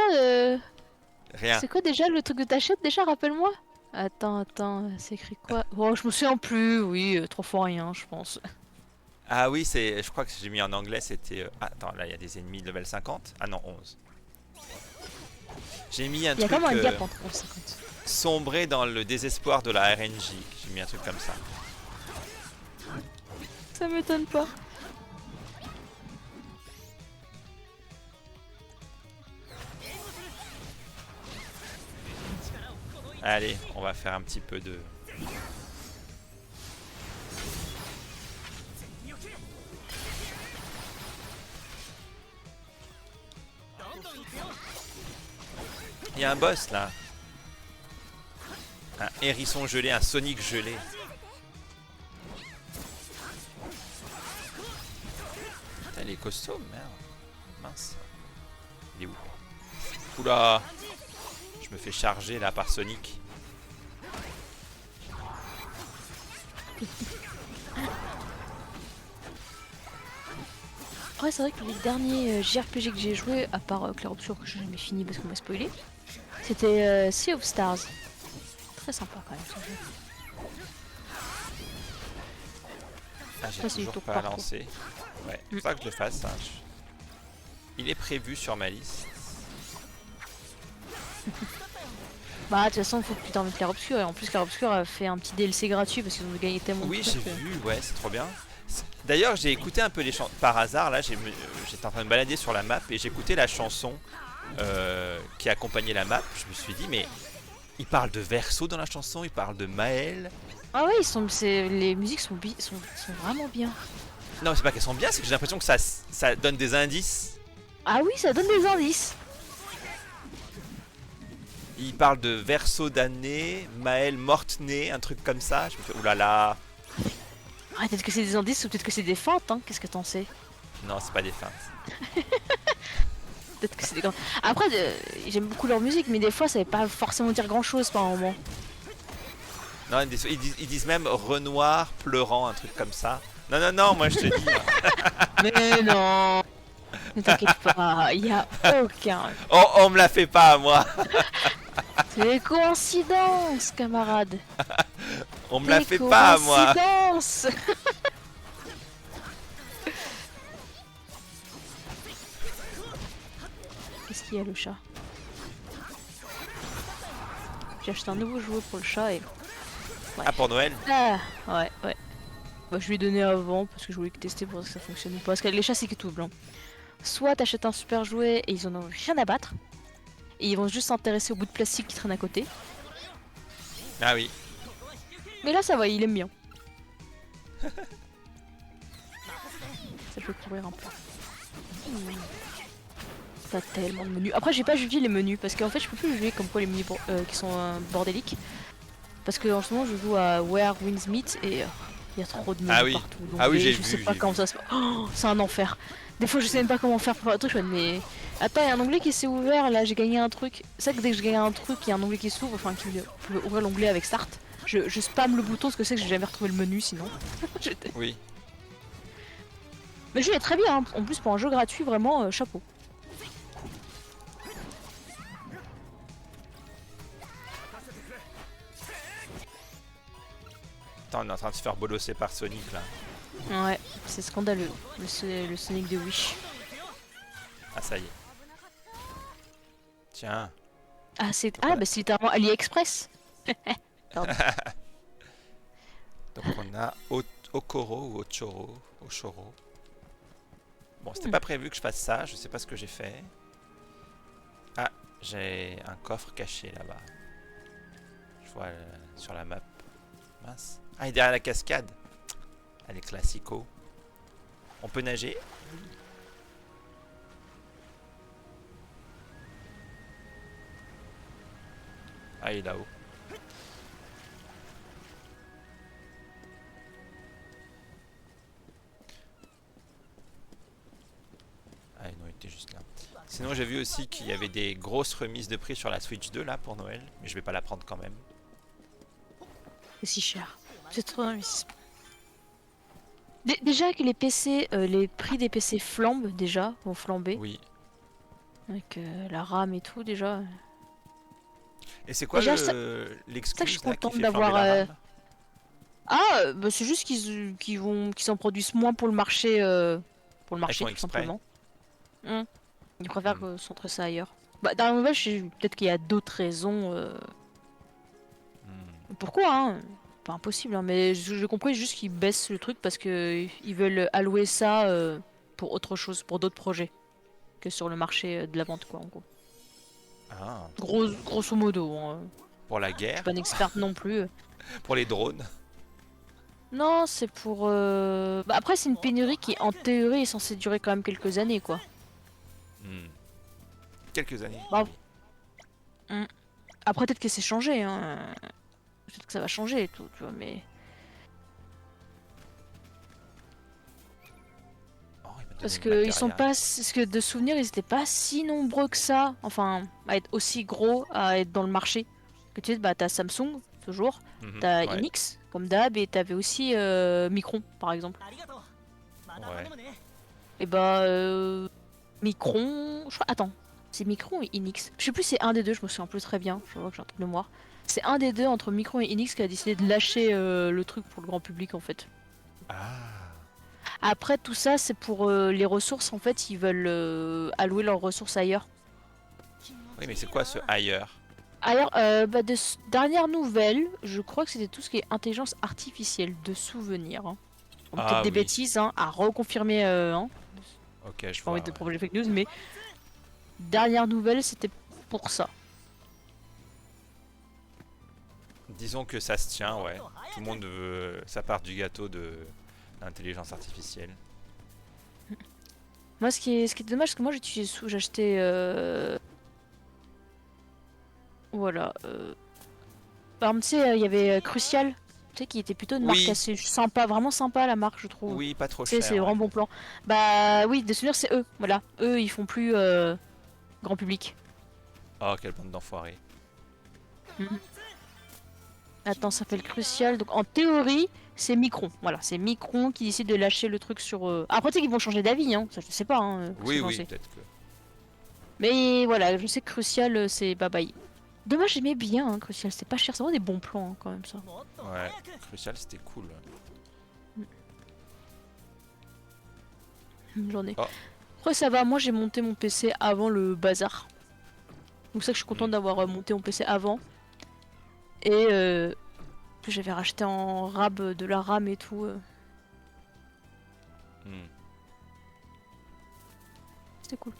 Rien. C'est quoi déjà le truc de ta chaîne déjà, rappelle-moi? Attends, c'est écrit quoi? Oh, je me souviens plus, oui, 3 fois rien, je pense. Ah oui, je crois que j'ai mis en anglais, c'était... attends, là, il y a des ennemis de level 50. Ah non, 11. J'ai mis un Il y a truc... quand même un gap entre 11 et 50. sombrer dans le désespoir de la RNJ. J'ai mis un truc comme ça. Ça m'étonne pas. Allez, on va faire un petit peu de... Il y a un boss là. Un hérisson gelé, un Sonic gelé. Putain, il est costaud, merde. Mince. Il est où? Oula! Je me fais charger là par Sonic. Après, c'est vrai que les derniers JRPG que j'ai joué, à part Clair Obscur que j'ai jamais fini parce qu'on m'a spoilé, c'était Sea of Stars. Très sympa quand même ce jeu. Ah, j'ai Ça, c'est du toujours tour pas par tour. lancé. Ouais, faut pas que je le fasse. Hein. Il est prévu sur ma liste. Bah, de toute façon, faut que tu termines Clair Obscur. Et en plus, Clair Obscur a fait un petit DLC gratuit parce qu'ils ont gagné tellement de Oui, trucs. j'ai vu, ouais, c'est trop bien. D'ailleurs, j'ai écouté un peu les chansons. Par hasard, là, j'étais en train de me balader sur la map et j'écoutais la chanson qui accompagnait la map. Je me suis dit, mais il parle de Verso dans la chanson, il parle de Maël. Ah ouais, les musiques sont vraiment bien. Non, c'est pas qu'elles sont bien, c'est que j'ai l'impression que ça donne des indices. Ah oui, ça donne des indices. Il parle de Verso damné, Maël morte-née, un truc comme ça. Je me fais, oulala. Ah, peut-être que c'est des indices ou peut-être que c'est des feintes, hein. Qu'est-ce que t'en sais? Non, c'est pas des feintes. Peut-être que c'est des grands. Après, j'aime beaucoup leur musique, mais des fois, ça veut pas forcément dire grand-chose par moment. Non, ils disent même Renoir pleurant, un truc comme ça. Non, moi je te dis. Mais non. Ne t'inquiète pas, il y a aucun. Oh, on me la fait pas à moi. C'est des coïncidences, camarade. On me la fait pas à moi. Coïncidences. Qu'est-ce qu'il y a, le chat? J'ai acheté un nouveau jouet pour le chat et... Ah, pour Noël? Ah, ouais. Bah, je lui ai donné avant parce que je voulais tester pour voir si ça fonctionne ou pas. Parce que les chats, c'est que tout blanc. Soit t'achètes un super jouet et ils en ont rien à battre. Et ils vont juste s'intéresser au bout de plastique qui traîne à côté. Ah oui. Mais là, ça va, il aime bien. Ça peut courir un peu. T'as tellement de menus. Après, j'ai pas jugé les menus parce qu'en fait, je peux plus juger comme quoi les menus qui sont bordéliques. Parce que en ce moment, je joue à Where Winds Meet et il y a trop de menus Ah oui. partout. Donc, Ah oui, j'ai je sais vu, pas j'ai comment ça se passe. Oh, c'est un enfer. Des fois, je sais même pas comment faire pour faire le truc. Je me dis, mais attends, il y a un onglet qui s'est ouvert là. J'ai gagné un truc. C'est que dès que je gagne un truc, il y a un onglet qui s'ouvre. Enfin, qui peut ouvrir l'onglet avec Start. Je spam le bouton parce que c'est que j'ai jamais retrouvé le menu sinon. Oui. Mais le jeu est très bien. Hein. En plus, pour un jeu gratuit, vraiment chapeau. Attends, on est en train de se faire bolosser par Sonic là. Ouais, c'est scandaleux. Le Sonic de Wish. Ah, ça y est. Tiens. Ah, c'est littéralement AliExpress. Pardon. Donc on a Okoro ou Ochoro. Bon, c'était pas prévu que je fasse ça, je sais pas ce que j'ai fait. J'ai un coffre caché là-bas. Je vois sur la map. Mince. Ah, il est derrière la cascade. Allez, classico. On peut nager? Ah, il est là-haut. Ah non, il était juste là. Sinon, j'ai vu aussi qu'il y avait des grosses remises de prix sur la Switch 2 là pour Noël, mais je vais pas la prendre quand même. C'est si cher. C'est trop d'investissement. Déjà que les PC, les prix des PC flambent déjà, vont flamber. Oui. Avec la RAM et tout déjà. Et c'est quoi Déjà, l'excuse je suis là qui contente fait d'avoir, flamber la RAM? Ah, bah c'est juste qu'ils s'en produisent moins pour le marché, font tout exprès. simplement. Ils préfèrent Hmm. centrer ça ailleurs. Bah dans la nouvelle, peut-être qu'il y a d'autres raisons. Pourquoi, hein? Pas impossible, hein, mais j'ai compris juste qu'ils baissent le truc parce que ils veulent allouer ça pour autre chose, pour d'autres projets que sur le marché de la vente, quoi, en gros. Ah, Grosso modo, hein. pour la Je suis guerre, pas une experte non plus. pour les drones. Non, c'est pour. Bah, après, c'est une pénurie qui, en théorie, est censée durer quand même quelques années, quoi. Hmm. Quelques années. Bah, oui. Après, peut-être que c'est changé, hein. Peut-être que ça va changer et tout, tu vois, mais. Oh, il m'a donné Parce le que ils sont matériel. pas. Parce que de souvenirs, ils étaient pas si nombreux que ça. Enfin, à être aussi gros, à être dans le marché. Que tu sais, bah, t'as Samsung, toujours. Mhm, T'as ouais. Inix, comme d'hab, et t'avais aussi Micron, par exemple. ありがとうまた Ouais. 頼むね Et bah. Micron. Je crois. Attends. C'est Micron et Inix. Je sais plus, c'est un des deux, je me souviens plus très bien. Je vois que j'ai un truc de mémoire. C'est un des deux entre Micron et Inix qui a décidé de lâcher le truc pour le grand public en fait. Ah. Après tout ça, c'est pour les ressources en fait, ils veulent allouer leurs ressources ailleurs. Oui, mais c'est quoi ce ailleurs? Ailleurs, bah, dernière nouvelle, je crois que c'était tout ce qui est intelligence artificielle de souvenirs. Hein. Bon, Ah peut-être des oui. bêtises, hein, à reconfirmer. Hein. Ok, je J'ai pas vois. envie de Ouais. propager fake news, mais dernière nouvelle, c'était pour ça. Disons que ça se tient, ouais. Tout le monde veut sa part du gâteau de l'intelligence artificielle. Moi, ce qui est dommage, c'est que moi j'ai acheté. Voilà. Par exemple, tu sais, il y avait Crucial, tu sais, qui était plutôt une marque Oui. assez sympa, vraiment sympa la marque, je trouve. Oui, pas trop Tu sais, cher. c'est Ouais. vraiment bon plan. Bah oui, des souvenirs, c'est eux, voilà. Eux, ils font plus grand public. Oh, quelle bande d'enfoirés. Attends, ça s'appelle Crucial, donc en théorie, c'est Micron. Voilà, c'est Micron qui décide de lâcher le truc sur. Après, tu sais qu'ils vont changer d'avis, hein. Ça, je sais pas, hein. Oui, qu'est-ce que oui, j'en sais. peut-être que. Mais voilà, je sais que Crucial, c'est bye bye. Dommage, j'aimais bien hein, Crucial, c'était pas cher, c'est vraiment des bons plans hein, quand même ça. もっと Ouais, 早く Crucial, c'était cool. J'en ai. Oh. Après, ça va, moi j'ai monté mon PC avant le bazar. Donc, ça que je suis contente d'avoir monté mon PC avant. Et que j'avais racheté en rab de la RAM et tout. Hmm. C'était cool.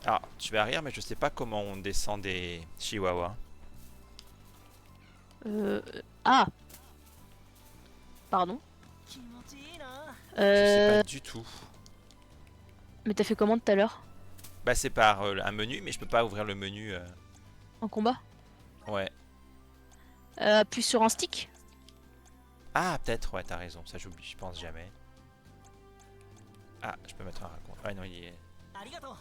Alors, tu vas rire, mais je sais pas comment on descend des chihuahuas. Ah Pardon 気持ちいいな Je sais euh, pas du tout. Mais t'as fait comment tout à l'heure? Bah, c'est par un menu, mais je peux pas ouvrir le menu. En combat? Ouais. Appuie sur un stick? Ah, peut-être, ouais, t'as raison. Ça, j'oublie, je pense jamais. Ah, je peux mettre un raccourci. Ouais, non, il est. ありがとう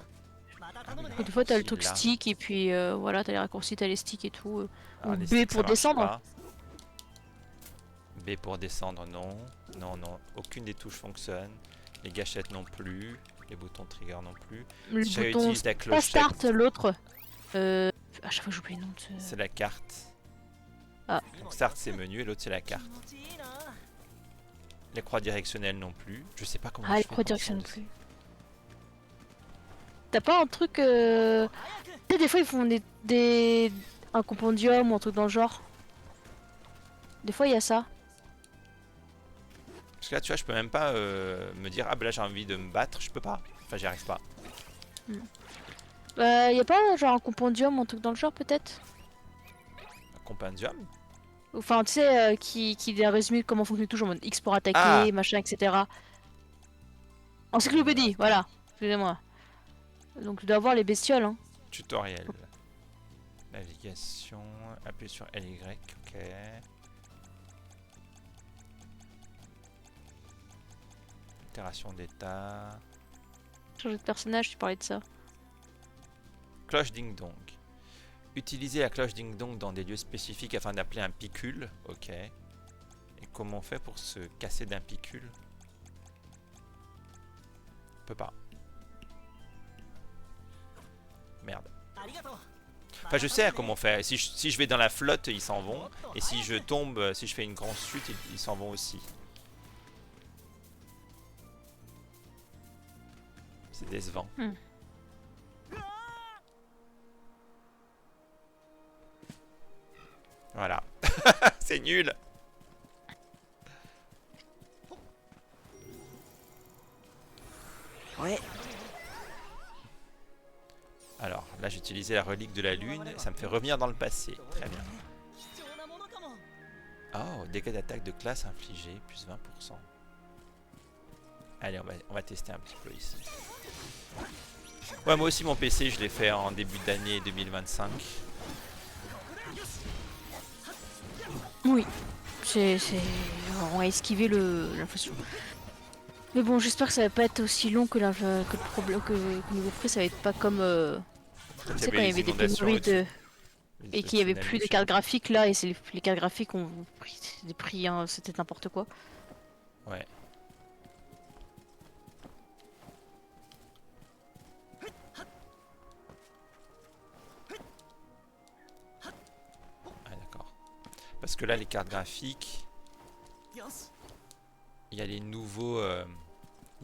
また頼むね Des fois t'as le Il truc l'a. stick et puis voilà, t'as les raccourcis, t'as les sticks et tout. Ah, Ou les B sticks, ça pour marche descendre. pas. B pour descendre, non. Non, non. Aucune des touches fonctionne. Les gâchettes non plus. Les boutons trigger non plus. Le Si bouton j'utilise la pas clochette, start, l'autre. À chaque fois j'oublie le nom de ce... c'est la carte. Ah. Donc start c'est menu et l'autre c'est la 気 carte. 持ちいいな Les croix directionnelles non plus. Je sais pas comment Ah, je les fais croix pour direction non descendre. plus. T'as pas un truc... Tu sais, des fois ils font un compendium ou un truc dans le genre. Des fois il y a ça. Parce que là tu vois je peux même pas me dire ah bah là j'ai envie de me battre. Je peux pas. Enfin j'y arrive pas. Y a pas genre un compendium ou un truc dans le genre peut-être? Un compendium? Enfin, tu sais, qui a résumé comment fonctionne tout, genre en mode X pour attaquer, Ah. machin, etc. Encyclopédie, voilà. Excusez-moi. Donc tu dois avoir les bestioles, hein. Tutoriel. Navigation. Appuyez sur LY. Ok. Itération d'état. Changer de personnage, tu parlais de ça. Cloche ding-dong. Utiliser la cloche ding-dong dans des lieux spécifiques afin d'appeler un picule. Ok. Et comment on fait pour se casser d'un picule? On peut pas. Merde. ありがとう Enfin, je sais comment faire. Si je vais dans la flotte, ils s'en vont. Et si je tombe, si je fais une grande chute, ils s'en vont aussi. C'est décevant. Voilà. C'est nul. Ouais. Alors, là, j'ai utilisé la relique de la lune. Ça me fait revenir dans le passé. Très bien. 貴重なものかも Oh, dégâts d'attaque de classe infligés, plus 20%. Allez, on va tester un petit peu ici. Ouais, moi aussi, mon PC, je l'ai fait en début d'année 2025. Oui. On a esquivé l'inflation. Mais bon, j'espère que ça va pas être aussi long que le problème que niveau prix, ça va être pas comme Comme tu sais quand il y avait des pénuries et qu'il y avait plus de cartes graphiques là et c'est les cartes graphiques ont pris des prix hein, c'était n'importe quoi. Ouais. Ah d'accord. Parce que là les cartes graphiques, よし il y a les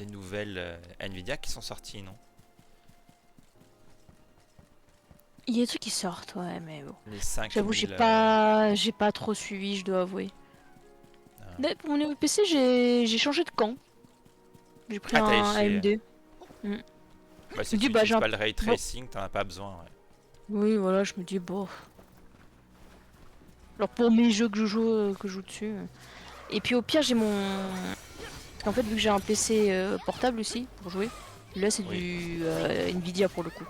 nouvelles Nvidia qui sont sorties, non? Il y a des trucs qui sortent ouais mais bon. Les 5000. J'avoue j'ai pas trop suivi je dois avouer. Ah. Mais pour mon niveau PC j'ai changé de camp. J'ai pris Ah, t'as un essayé. AMD. Bah, si dis, tu bah, utilises j'ai un- pas le ray tracing, t'en as pas besoin. Ouais. Oui voilà je me dis bon. Alors pour mes jeux que je joue dessus. Et puis au pire j'ai mon... Parce qu'en fait vu que j'ai un PC portable aussi pour jouer, là c'est Oui. du Nvidia pour le coup.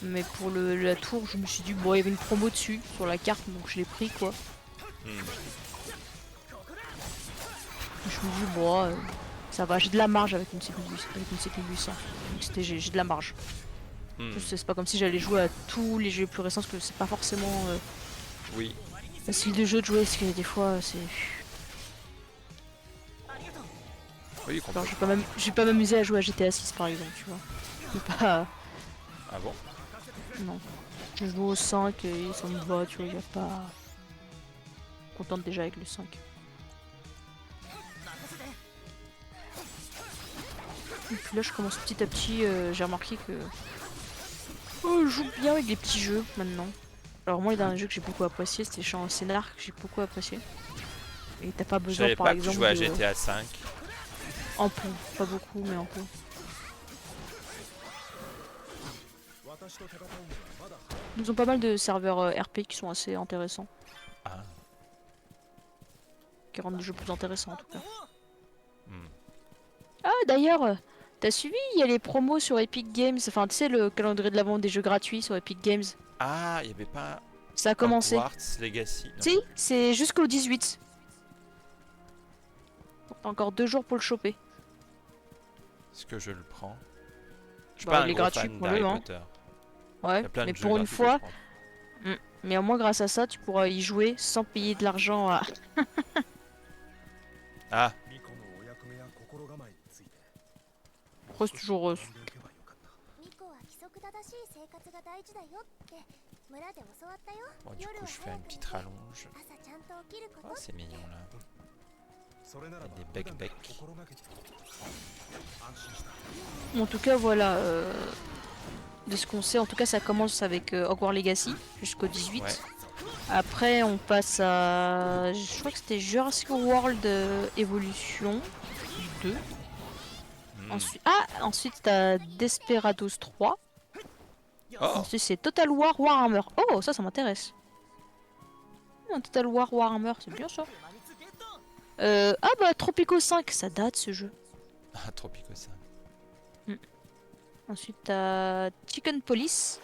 Mais pour la tour je me suis dit bon il y avait une promo dessus sur la carte donc je l'ai pris quoi. Hmm. Je me dis bon ça va j'ai de la marge avec une CPU 800. Donc j'ai de la marge. Hmm. C'est pas comme si j'allais jouer à tous les jeux plus récents parce que c'est pas forcément Oui. facile de jeu de jouer parce que des fois c'est... Oui, Genre complètement. je vais pas m'amuser à jouer à GTA 6 par exemple tu vois. Je vais pas... Ah bon? Non. Je joue au 5 et ça me va tu vois y a pas... Contente déjà avec le 5. Et puis là je commence petit à petit, j'ai remarqué que... Oh, je joue bien avec des petits jeux maintenant. Alors moi les derniers jeux que j'ai beaucoup apprécié c'était Champ Scénar que j'ai beaucoup apprécié. Et t'as pas Je besoin savais par pas que tu exemple jouais à de... GTA 5. Un peu, pas beaucoup mais un peu. 私と戦うにはまだ Ils ont pas mal de serveurs RP qui sont assez intéressants. Ah. Qui rendent le jeu plus intéressant en tout cas. Hmm. Ah d'ailleurs, t'as suivi, il y a les promos sur Epic Games, enfin tu sais le calendrier de la vente des jeux gratuits sur Epic Games. Ah, il y avait pas Ça a commencé. Hogwarts Legacy. Non. Si, c'est jusqu'au 18. T'as encore 2 jours pour le choper. Est-ce que je le prends? Je suis Bah, pas un il est gros gratuit fan pour d'Harry le hein. Potter. Il Ouais, y a plein mais de jeux pour une gratuits que fois, je prends. mais au moins grâce à ça, tu pourras y jouer sans payer de l'argent à... Ah, 巫女のお役目や心構えについて Après, c'est toujours... 学んでおけばよかった。巫女は規則正しい生活が大事だよって村で教わったよ。 bon, du 夜 coup, は je fais 早 une く寝 petite て rallonge. 朝ちゃんと起きるこ Ah, と。 c'est mignon là. それならば des 普段から bec-bec 心がけて安心した。 En tout cas, voilà... De ce qu'on sait, en tout cas, ça commence avec Hogwarts Legacy jusqu'au 18. Ouais. Après, on passe à... Je crois que c'était Jurassic World Evolution 2. Hmm. Ensuite t'as Desperados 3. Oh, Ensuite, c'est Total War Warhammer. Oh, ça m'intéresse. Un Total War Warhammer, c'est bien ça. Ah bah, Tropico 5, ça date ce jeu. ah, Tropico 5. Ensuite, t'as Chicken Police,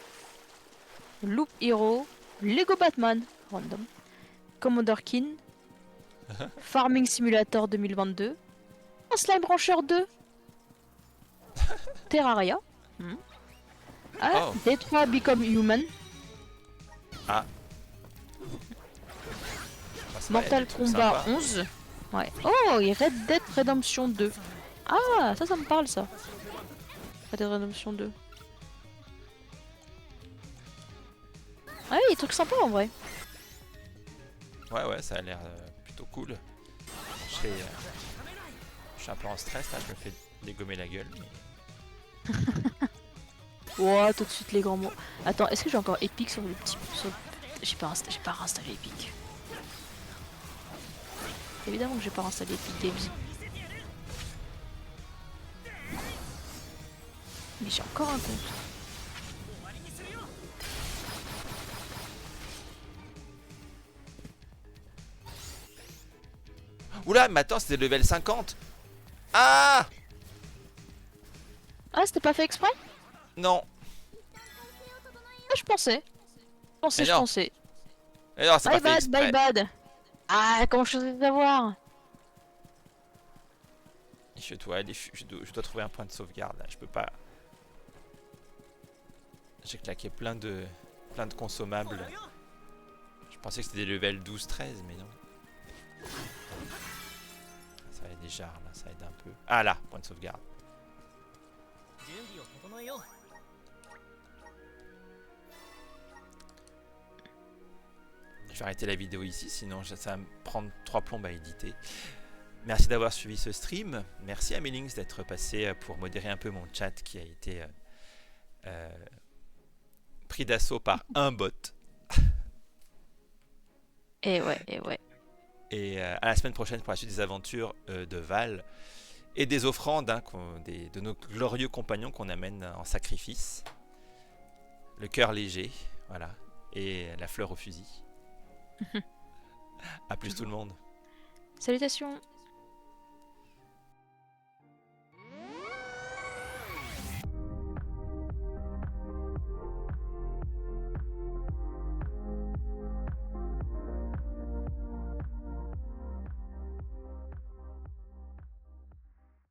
Loop Hero, Lego Batman, random, Commander Keen, Farming Simulator 2022, un Slime Rancher 2, Terraria, ah, Oh. Detroit Become Human, Ah, ça va, il y a Mortal des trucs Kombat sympas. 11, ouais. Oh, et Red Dead Redemption 2. Ah, ça me parle ça. Red Dead Redemption 2. Ah oui, des trucs sympas en vrai. Ouais, ça a l'air plutôt cool. Je suis un peu en stress là, je me fais dégommer la gueule. Ouah, tout de suite les grands mots. Attends, est-ce que j'ai encore Epic sur le petit... J'ai pas réinstallé Epic. Évidemment que j'ai pas réinstallé Epic Games. Mais j'ai encore un compte. Oula, mais attends, c'était level 50. Ah Ah, c'était pas fait exprès? non. Ah, je pensais. Mais non. Eh non, c'est Bye pas fait bad, exprès. bye bad. Ah, comment je faisais savoir? Je dois trouver un point de sauvegarde là, je peux pas. J'ai claqué plein de consommables. Je pensais que c'était des levels 12-13, mais non. Ça aide déjà, là, ça aide un peu. Ah là, point de sauvegarde. Je vais arrêter la vidéo ici, sinon ça va me prendre 3 plombes à éditer. Merci d'avoir suivi ce stream. Merci à Melinx d'être passé pour modérer un peu mon chat qui a été pris d'assaut par un bot. Et ouais. Et à la semaine prochaine pour la suite des aventures de Val et des offrandes de nos glorieux compagnons qu'on amène en sacrifice. Le cœur léger, voilà, et la fleur au fusil. A plus tout le monde. Salutations.